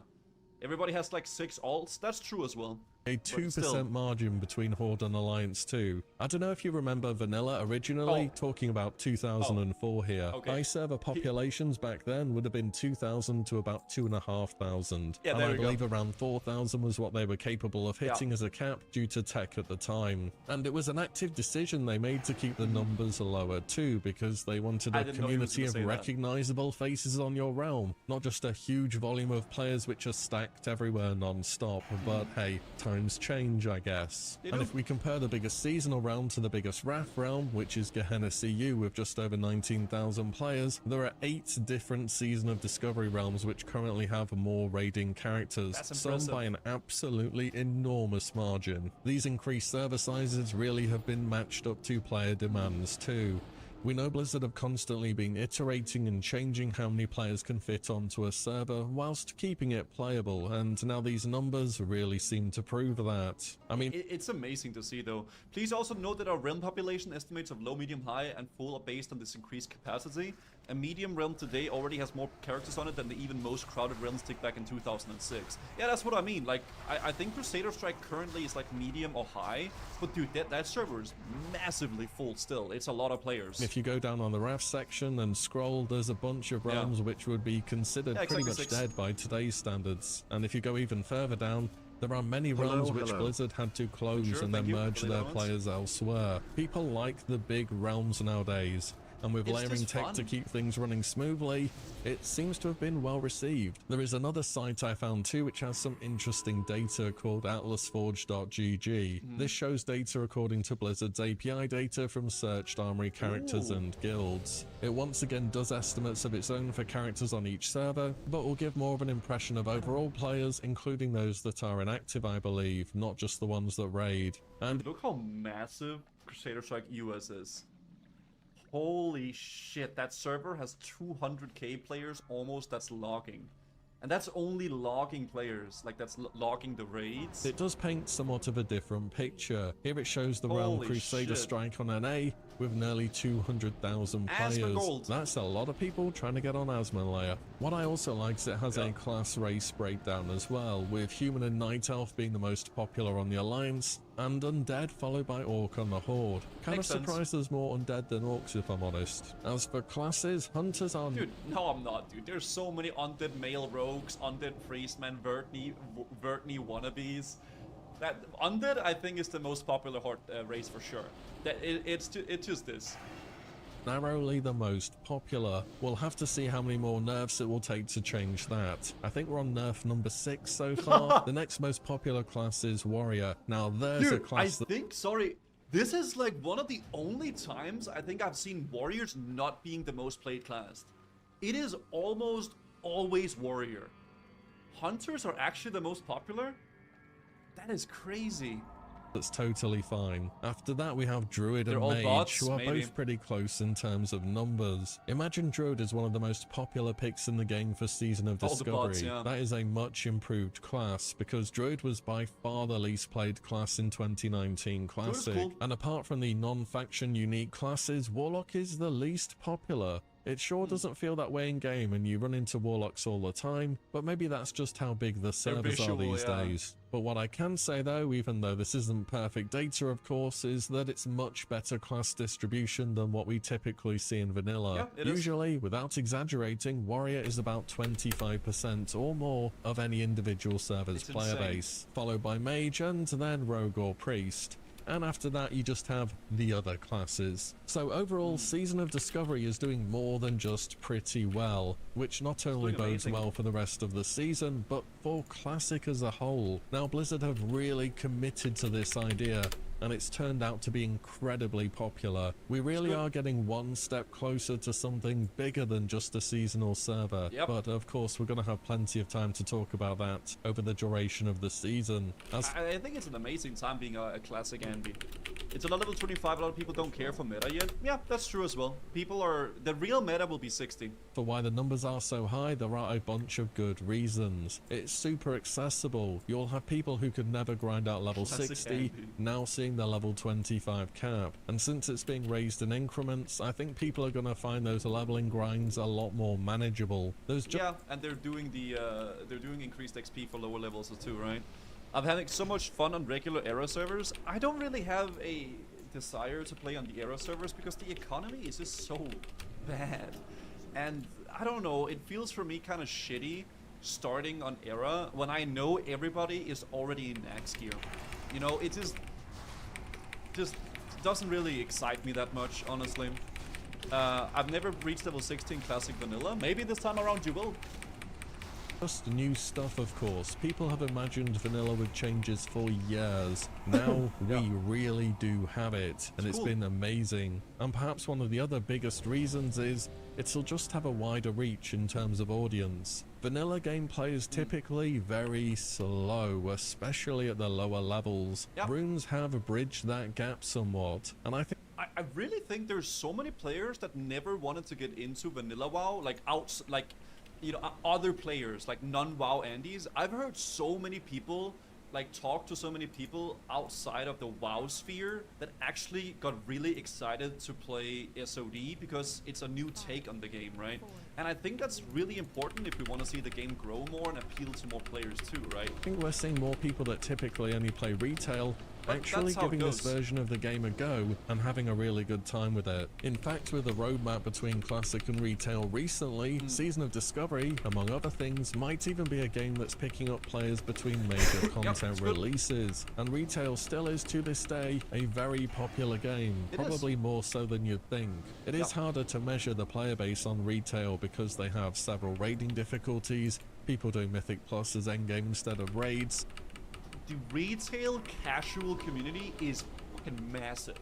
Everybody has, like, 6 alts. That's true as well. A 2% margin between Horde and Alliance 2. I don't know if you remember Vanilla originally, talking about 2004 here. High server populations back then would have been 2,000 to about 2,500. Yeah, and I believe around 4,000 was what they were capable of hitting as a cap due to tech at the time. And it was an active decision they made to keep the numbers lower too, because they wanted a community of recognizable faces on your realm, not just a huge volume of players which are stacked everywhere non-stop. But hey, times change, I guess. And if we compare the biggest seasonal realm to the biggest Wrath realm, which is Gehenna CU with just over 19,000 players, there are 8 different Season of Discovery realms which currently have more raiding characters, some by an absolutely enormous margin. These increased server sizes really have been matched up to player demands too. We know Blizzard have constantly been iterating and changing how many players can fit onto a server whilst keeping it playable, and now these numbers really seem to prove that. I mean, it's amazing to see though. Please also note that our realm population estimates of low, medium, high, and full are based on this increased capacity. A medium realm today already has more characters on it than the even most crowded realms did back in 2006. Yeah, that's what I mean. Like, I think Crusader Strike currently is like medium or high, but dude, that server is massively full still. It's a lot of players. If you go down on the Wrath section and scroll, there's a bunch of realms which would be considered pretty much dead by today's standards. And if you go even further down, there are many realms which Blizzard had to close and then merge their players elsewhere. People like the big realms nowadays. and with It's layering just tech to fun. keep things running smoothly, it seems to have been well received. There is another site I found too which has some interesting data called atlasforge.gg. This shows data according to Blizzard's API data from searched Armory characters and guilds. It once again does estimates of its own for characters on each server, but will give more of an impression of overall players, including those that are inactive I believe, not just the ones that raid. And Look how massive Crusader Strike US is. Holy shit, that server has 200k players almost that's logging. And that's only logging players, like that's logging the raids. it does paint somewhat of a different picture. Here it shows the Realm Holy Crusader shit. Strike on NA with nearly 200,000 players. Asmongold. That's a lot of people trying to get on Asmonlayer. What I also like is it has a class race breakdown as well, with Human and Night Elf being the most popular on the Alliance, and Undead followed by Orc on the Horde. Kind Makes of sense. surprised there's more Undead than Orcs if I'm honest. As for classes, Hunters are... Dude, no I'm not, dude. There's so many undead male rogues, undead priestmen, Vertney wannabes. That undead, I think, is the most popular horde race for sure. That it's just this. narrowly the most popular. We'll have to see how many more nerfs it will take to change that. I think we're on nerf number 6 so far. The next most popular class is Warrior. Now there's a Dude, I class that... think, sorry, this is like one of the only times I think I've seen Warriors not being the most played class. It is almost always Warrior. Hunters are actually the most popular? That is crazy. that's totally fine. After that we have Druid They're and all Mage, bots, who are maybe. both pretty close in terms of numbers. Imagine Druid is one of the most popular picks in the game for Season of All the Discovery. bots, yeah. That is a much improved class, because Druid was by far the least played class in 2019 Classic. cool. And apart from the non-faction unique classes, Warlock is the least popular. It sure doesn't feel that way in game, and you run into Warlocks all the time, but maybe that's just how big the servers visual, are these yeah. days. But what I can say though, even though this isn't perfect data of course, is that it's much better class distribution than what we typically see in vanilla. Yeah, it is. Usually, without exaggerating, Warrior is about 25% or more of any individual server's It's player insane. base, followed by Mage and then Rogue or Priest. And after that you just have the other classes. So overall, Season of Discovery is doing more than just pretty well, which not only doing bodes amazing. well for the rest of the season, but for Classic as a whole. Now Blizzard have really committed to this idea, and it's turned out to be incredibly popular. We really are getting one step closer to something bigger than just a seasonal server. Yep. But of course we're going to have plenty of time to talk about that over the duration of the season. As I think it's an amazing time being a classic Andy. It's a level 25, a lot of people don't care for meta yet. Yeah, that's true as well. The real meta will be 60. for why the numbers are so high, there are a bunch of good reasons. It's super accessible. You'll have people who could never grind out level Classic 60 Andy. now seeing the level 25 cap. And since it's being raised in increments, I think people are going to find those leveling grinds a lot more manageable. There's just Yeah, and they're doing increased XP for lower levels too, right? I'm having so much fun on regular era servers. I don't really have a desire to play on the era servers because the economy is just so bad. And I don't know, it feels for me kind of shitty starting on era when I know everybody is already in max gear. You know, it just doesn't really excite me that much, honestly. I've never reached level 16 classic vanilla. Maybe this time around you will. just new stuff, of course. People have imagined vanilla with changes for years. Now we really do have it, and it's cool. been amazing. And perhaps one of the other biggest reasons is it'll just have a wider reach in terms of audience. Vanilla gameplay is typically very slow, especially at the lower levels. Yep. Runes have bridged that gap somewhat, and I think I really think there's so many players that never wanted to get into vanilla WoW, other players, like non-WoW Andies. I've heard so many people, talk to so many people outside of the WoW sphere that actually got really excited to play SoD because it's a new take on the game, right? And I think that's really important if we want to see the game grow more and appeal to more players too, right? I think we're seeing more people that typically only play retail actually giving this version of the game a go and having a really good time with it. In fact, with the roadmap between classic and retail recently, Season of Discovery, among other things, might even be a game that's picking up players between major content releases. And retail still is, to this day, a very popular game, probably more so than you'd think. It is harder to measure the player base on retail because they have several raiding difficulties, people doing Mythic Plus as endgame instead of raids. The retail casual community is fucking massive.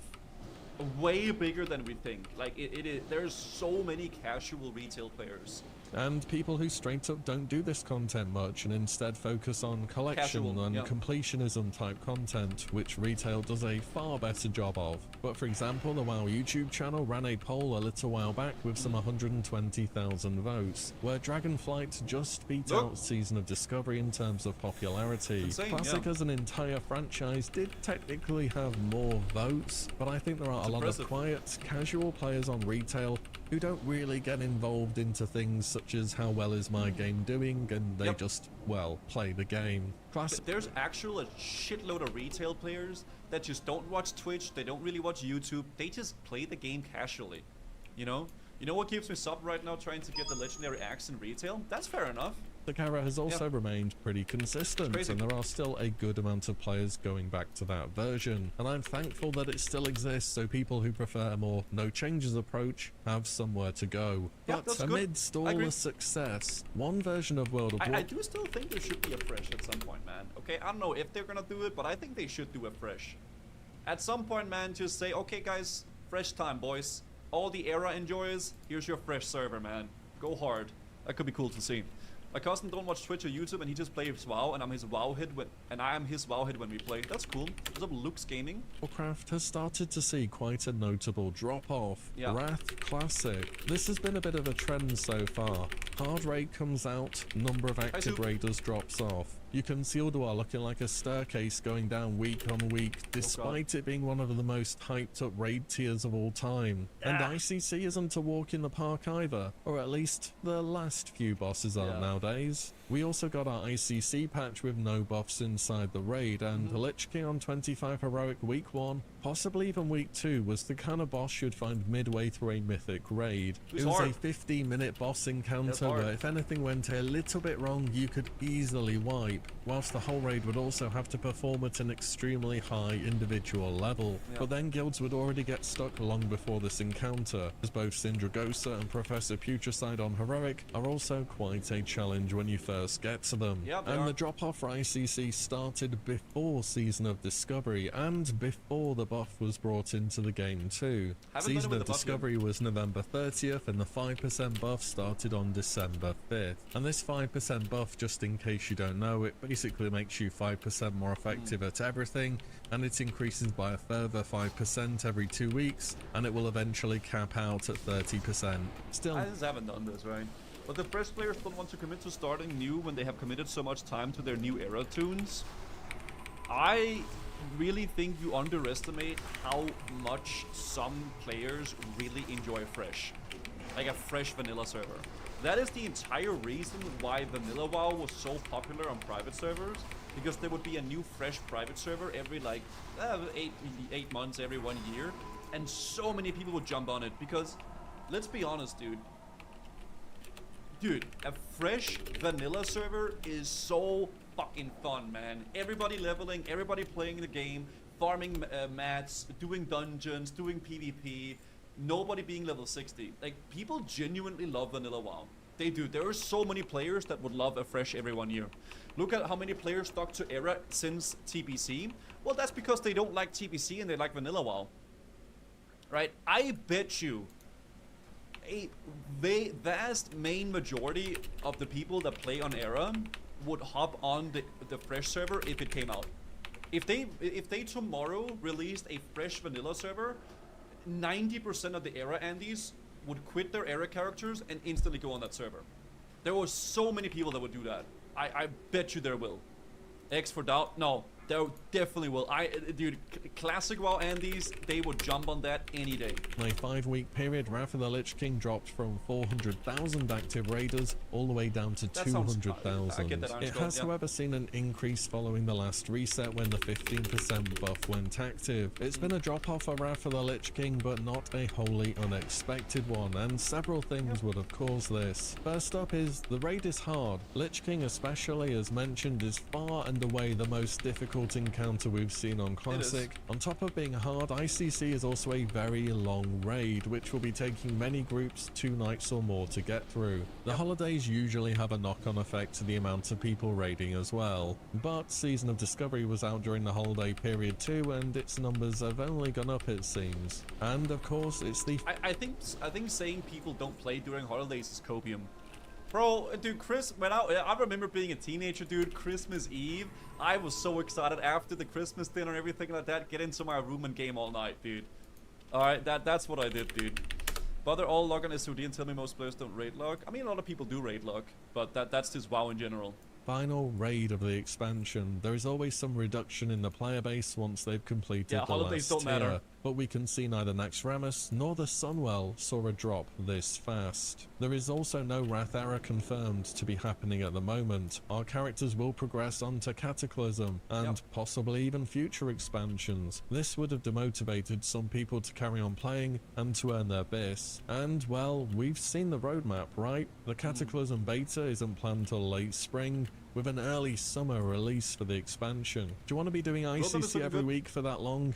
Way bigger than we think. Like, it is, there's so many casual retail players. And people who straight up don't do this content much and instead focus on collection and completionism type content, which retail does a far better job of. But for example, the WoW YouTube channel ran a poll a little while back with some 120,000 votes, where Dragonflight just beat out Season of Discovery in terms of popularity. Insane, Classic as an entire franchise did technically have more votes, but I think there are a lot of quiet, casual players on retail who don't really get involved into things such as how well is my game doing, and they just, well, play the game. There's actual a shitload of retail players that just don't watch Twitch, they don't really watch YouTube, they just play the game casually, you know? You know what keeps me sub right now, trying to get the legendary axe in retail? That's fair enough. The Kara has also remained pretty consistent, and there are still a good amount of players going back to that version, and I'm thankful that it still exists so people who prefer a more no changes approach have somewhere to go. But amidst all the success, one version of World of Warcraft... I do still think there should be a fresh at some point, man. Okay, I don't know if they're gonna do it, but I think they should do a fresh. At some point, man, just say, okay guys, fresh time, boys. All the era enjoyers, here's your fresh server, man. Go hard. That could be cool to see. My cousin don't watch Twitch or YouTube, and he just plays WoW, and I'm his WoW head when we play. That's cool. What's up, Luke's Gaming? Warcraft has started to see quite a notable drop-off. Wrath Classic. This has been a bit of a trend so far. Hard raid comes out, number of active raiders drops off. You can see Ulduar looking like a staircase going down week on week, despite it being one of the most hyped up raid tiers of all time. And ICC isn't a walk in the park either, or at least the last few bosses aren't nowadays. We also got our ICC patch with no buffs inside the raid, and the Lich King on 25 Heroic week 1, possibly even week 2, was the kind of boss you'd find midway through a mythic raid. It was a 15-minute boss encounter where if anything went a little bit wrong, you could easily wipe, whilst the whole raid would also have to perform at an extremely high individual level. But then guilds would already get stuck long before this encounter, as both Syndragosa and Professor Putricide on Heroic are also quite a challenge when you first get to them. And the drop-off for ICC started before Season of Discovery, and before the buff was brought into the game too. Season of Discovery was November 30th, and the 5% buff started on December 5th. And this 5% buff, just in case you don't know, it basically makes you 5% more effective at everything, and it increases by a further 5% every 2 weeks, and it will eventually cap out at 30%. Still, I just haven't done this, right? But the fresh players don't want to commit to starting new when they have committed so much time to their new era tunes. I really think you underestimate how much some players really enjoy fresh. Like a fresh vanilla server. That is the entire reason why vanilla WoW was so popular on private servers, because there would be a new fresh private server every like 8 months, every 1 year, and so many people would jump on it because, let's be honest, dude, a fresh vanilla server is so fucking fun, man. Everybody leveling, everybody playing the game, farming mats, doing dungeons, doing PvP, nobody being level 60. Like, people genuinely love vanilla WoW. They do. There are so many players that would love a fresh every 1 year. Look at how many players stuck to era since TBC. Well, that's because they don't like TBC and they like vanilla WoW. Right? I bet you a vast main majority of the people that play on era would hop on the fresh server if it came out. If they tomorrow released a fresh vanilla server, 90% of the era Andes would quit their era characters and instantly go on that server. There were so many people that would do that. I bet you there will. X for doubt? No. They definitely will. Dude, classic WoW Andes, they would jump on that any day. In a 5-week period, Wrath of the Lich King dropped from 400,000 active raiders all the way down to 200,000. It has, however, seen an increase following the last reset when the 15% buff went active. It's been a drop-off for Wrath of the Lich King, but not a wholly unexpected one, and several things would have caused this. First up is, the raid is hard. Lich King especially, as mentioned, is far and away the most difficult encounter we've seen on Classic. On top of being hard, ICC is also a very long raid, which will be taking many groups 2 nights or more to get through. The holidays usually have a knock-on effect to the amount of people raiding as well, but Season of Discovery was out during the holiday period too, and its numbers have only gone up, it seems. And of course, it's the... I think saying people don't play during holidays is copium. Bro, dude, I remember being a teenager, dude, Christmas Eve, I was so excited after the Christmas dinner and everything like that, get into my room and game all night, dude. Alright, that's what I did, dude. Bother all log on SoD and tell me most players don't raid log. I mean, a lot of people do raid log, but that's just WoW in general. Final raid of the expansion, there is always some reduction in the player base once they've completed the holidays last don't tier, matter. but we can see neither Naxxramas nor the Sunwell saw a drop this fast. There is also no Wrath era confirmed to be happening at the moment. Our characters will progress on to Cataclysm, and possibly even future expansions. This would have demotivated some people to carry on playing and to earn their bis. And, well, we've seen the roadmap, right? The Cataclysm beta isn't planned till late spring, with an early summer release for the expansion. Do you want to be doing ICC every week for that long?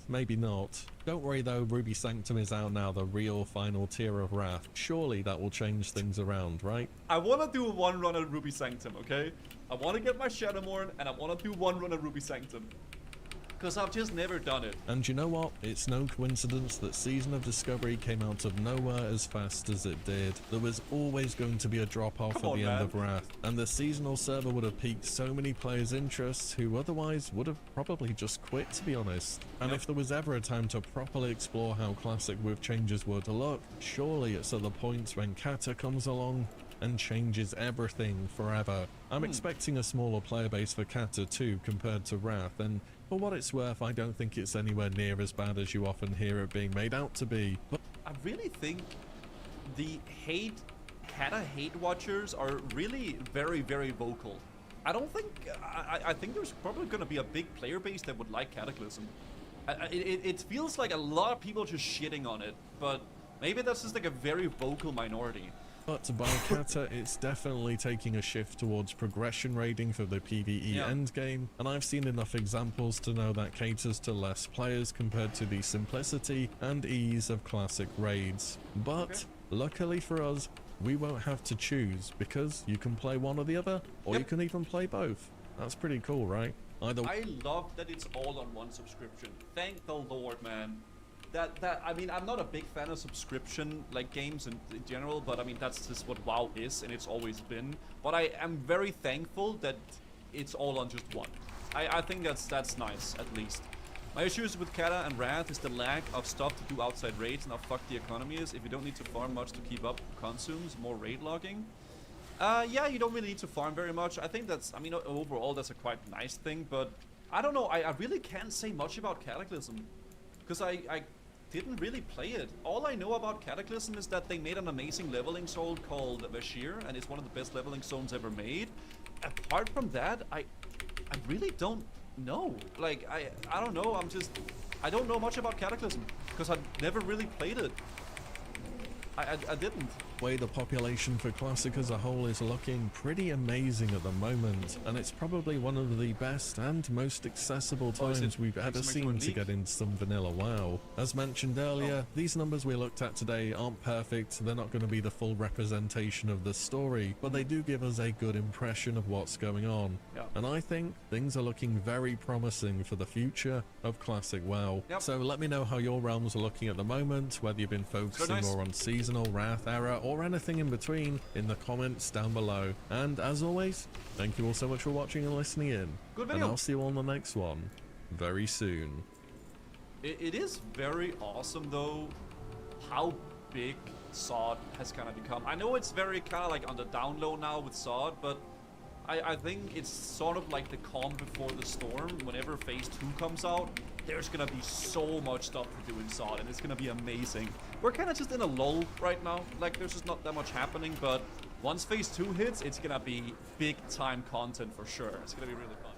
Maybe not. Don't worry though, Ruby Sanctum is out now, the real final tier of Wrath. Surely that will change things around, right? I want to do one run at Ruby Sanctum, okay? I want to get my Shadowmourne, and I want to do one run at Ruby Sanctum. Because I've just never done it. And you know what? It's no coincidence that Season of Discovery came out of nowhere as fast as it did. There was always going to be a drop-off at the end of Wrath, and the seasonal server would have piqued so many players' interests who otherwise would have probably just quit, to be honest. And if there was ever a time to properly explore how Classic with changes would look, surely it's at the point when Kata comes along and changes everything forever. I'm expecting a smaller player base for Kata too compared to Wrath, and for what it's worth, I don't think it's anywhere near as bad as you often hear it being made out to be. But I really think the Kata hate watchers are really very, very vocal. I don't think, I think there's probably going to be a big player base that would like Cataclysm. It feels like a lot of people just shitting on it, but maybe that's just like a very vocal minority. But by Kata, it's definitely taking a shift towards progression raiding for the PvE endgame, and I've seen enough examples to know that caters to less players compared to the simplicity and ease of classic raids. But luckily for us, we won't have to choose, because you can play one or the other, or you can even play both. That's pretty cool, right? I love that it's all on one subscription. Thank the Lord, man. I mean, I'm not a big fan of subscription like games in general, but I mean that's just what WoW is, and it's always been. But I am very thankful that it's all on just one. I think that's nice, at least. My issues with Kata and Wrath is the lack of stuff to do outside raids and how fucked the economy is. If you don't need to farm much to keep up consumes, more raid logging. Yeah, you don't really need to farm very much. I think that's, I mean, overall that's a quite nice thing, but I don't know, I really can't say much about Cataclysm. Because I didn't really play it. All I know about Cataclysm is that they made an amazing leveling zone called Vashir, and it's one of the best leveling zones ever made. Apart from that, I really don't know. Like, I don't know, I don't know much about Cataclysm, because I never really played it. I didn't. Way the population for Classic as a whole is looking pretty amazing at the moment, and it's probably one of the best and most accessible times we've ever seen to get into some vanilla WoW. As mentioned earlier, these numbers we looked at today aren't perfect, they're not going to be the full representation of the story, but they do give us a good impression of what's going on. And I think things are looking very promising for the future of Classic WoW. So let me know how your realms are looking at the moment, whether you've been focusing more on seasonal, Wrath era, or anything in between in the comments down below. And as always, thank you all so much for watching and listening in. Good video. And I'll see you all on the next one very soon. It is very awesome though how big SoD has kind of become. I know it's very kind of like on the down low now with SoD, but I think it's sort of like the calm before the storm. Whenever Phase 2 comes out, there's gonna be so much stuff to do in SoD, and it's gonna be amazing. We're kind of just in a lull right now. Like, there's just not that much happening, but once Phase 2 hits, it's gonna be big-time content for sure. It's gonna be really fun.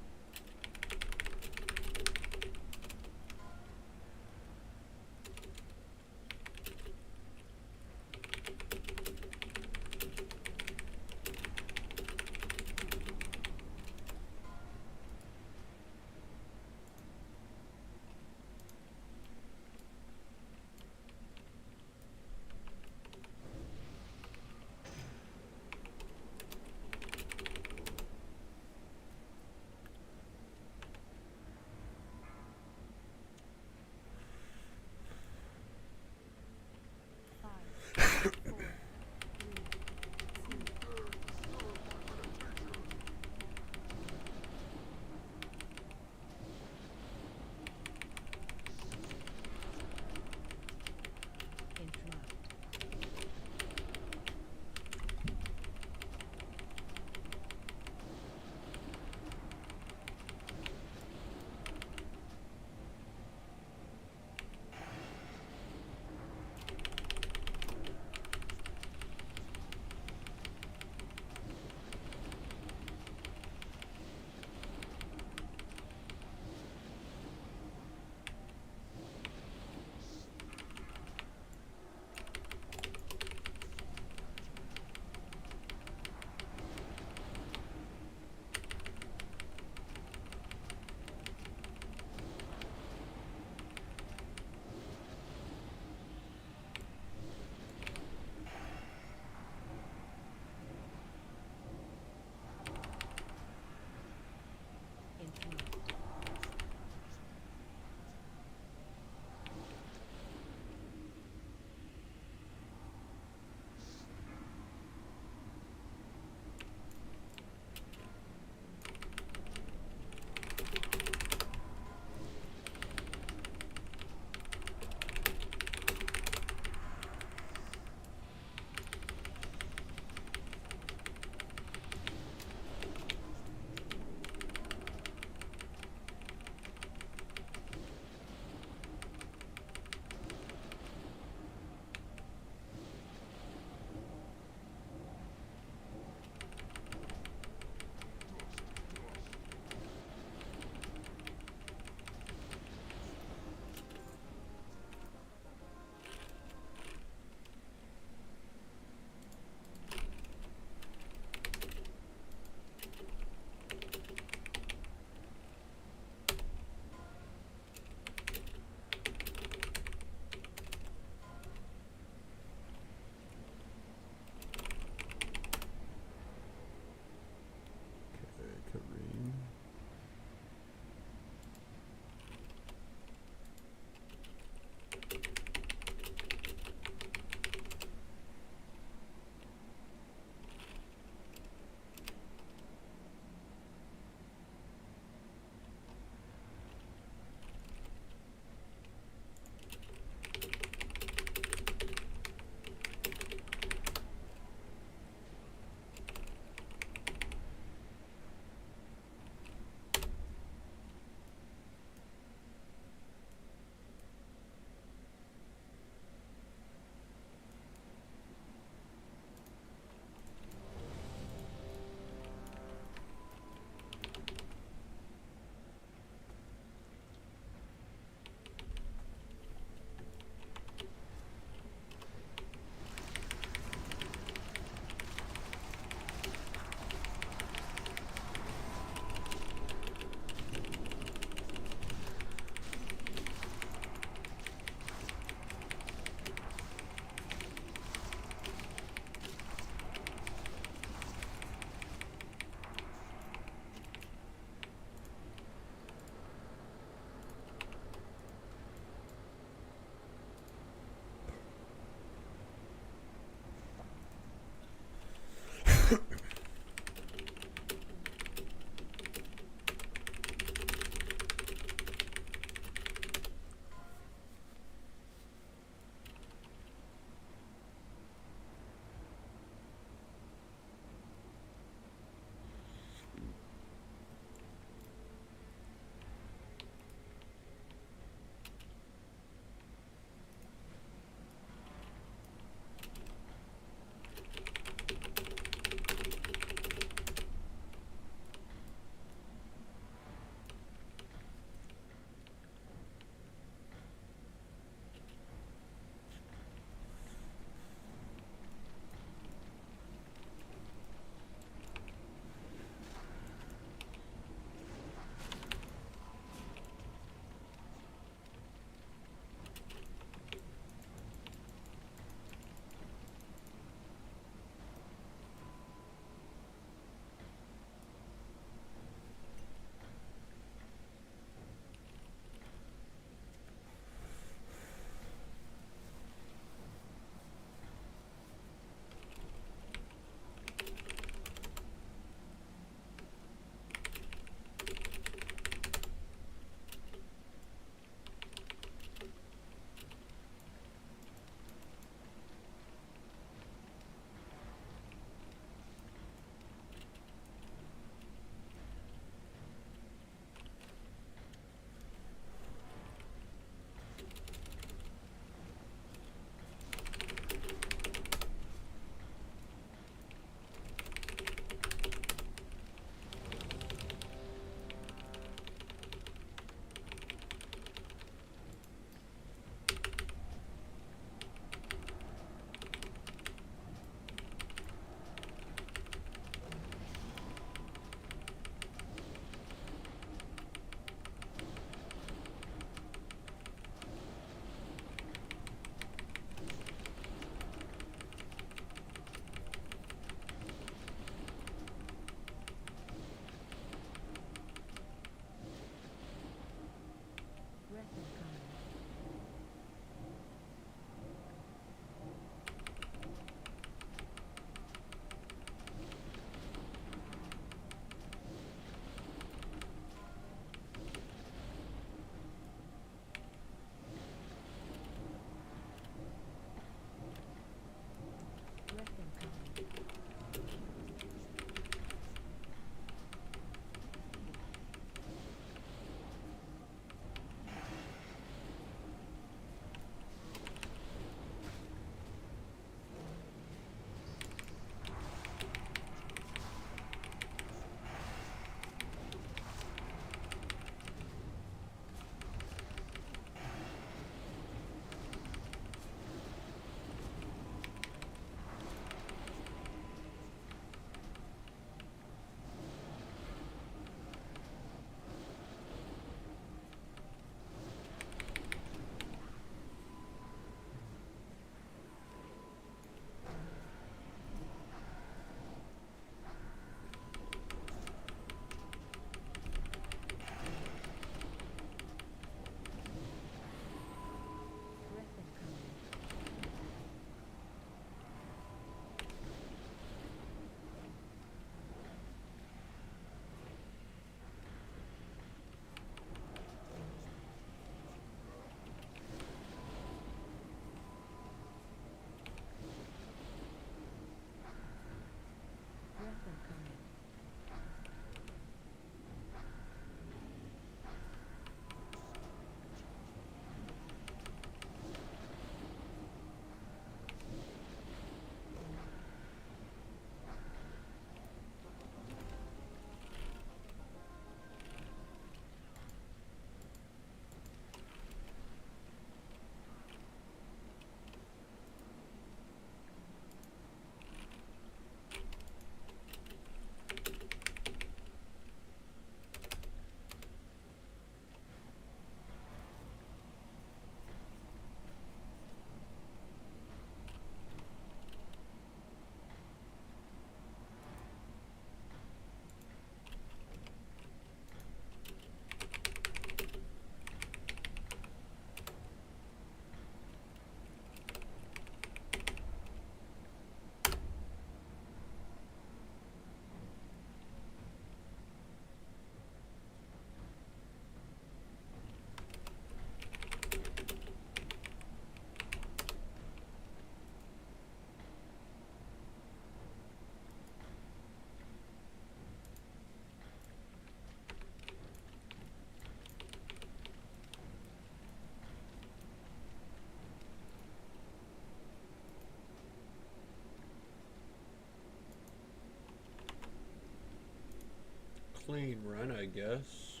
clean run, I guess.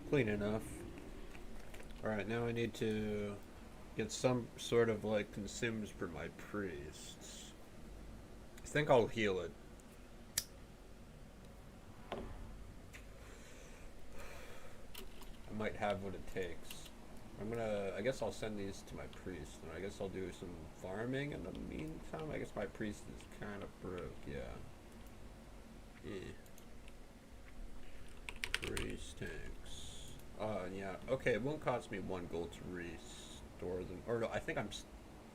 Clean enough. Alright, now I need to get some sort of like consumes for my priests. I think I'll heal it. I might have what it takes. I guess I'll send these to my priest, and I guess I'll do some farming in the meantime. I guess my priest is kind of broke, yeah. Priest tanks. Yeah, okay, it won't cost me 1 gold to restore them. Or no, I think I'm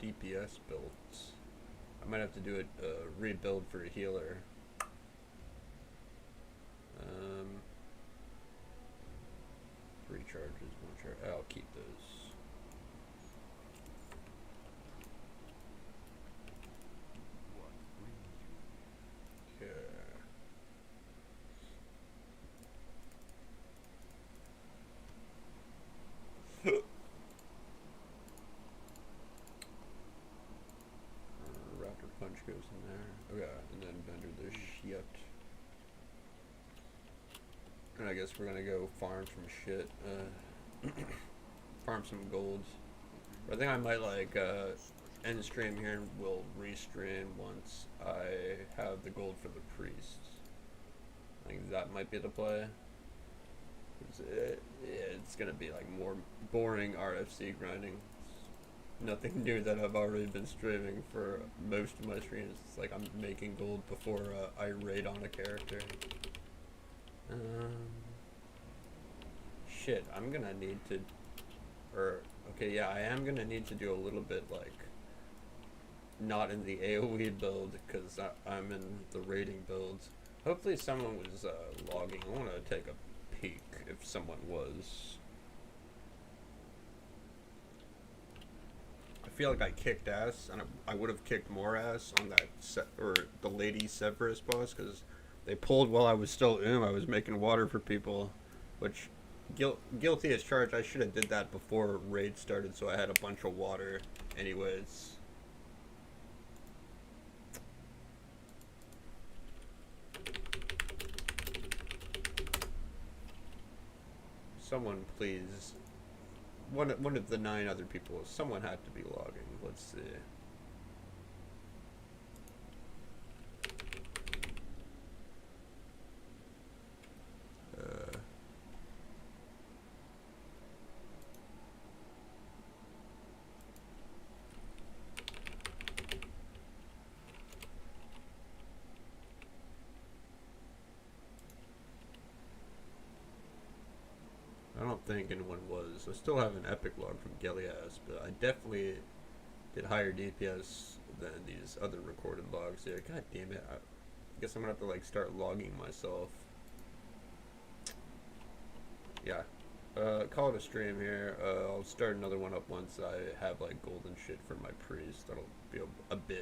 DPS builds. I might have to do a rebuild for a healer. 3 charges, 1 charge. I'll keep those. Okay. Raptor punch goes in there. Okay, and then vendor this shit. And I guess we're gonna go farm some shit. Farm some golds. But I think I might like end the stream here and we'll restream once I have the gold for the priests. I think that might be the play. It's gonna be like more boring RFC grinding. It's nothing new that I've already been streaming for most of my streams. It's like I'm making gold before I raid on a character. Shit, I'm gonna need to, okay, yeah, I am gonna need to do a little bit, like, not in the AoE build, because I'm in the raiding builds. Hopefully someone was logging. I want to take a peek if someone was. I feel like I kicked ass, and I would have kicked more ass on that the Lady Severus boss, because they pulled while I was still I was making water for people, which guilty as charged. I should have did that before raid started, so I had a bunch of water anyways. Someone please, one of the 9 other people, someone had to be logging. Let's see. I don't think anyone was. I still have an epic log from Gelias, but I definitely did higher DPS than these other recorded logs here. God damn it. I guess I'm gonna have to like start logging myself. Yeah. Call it a stream here. I'll start another one up once I have like golden shit for my priest. That'll be a bit.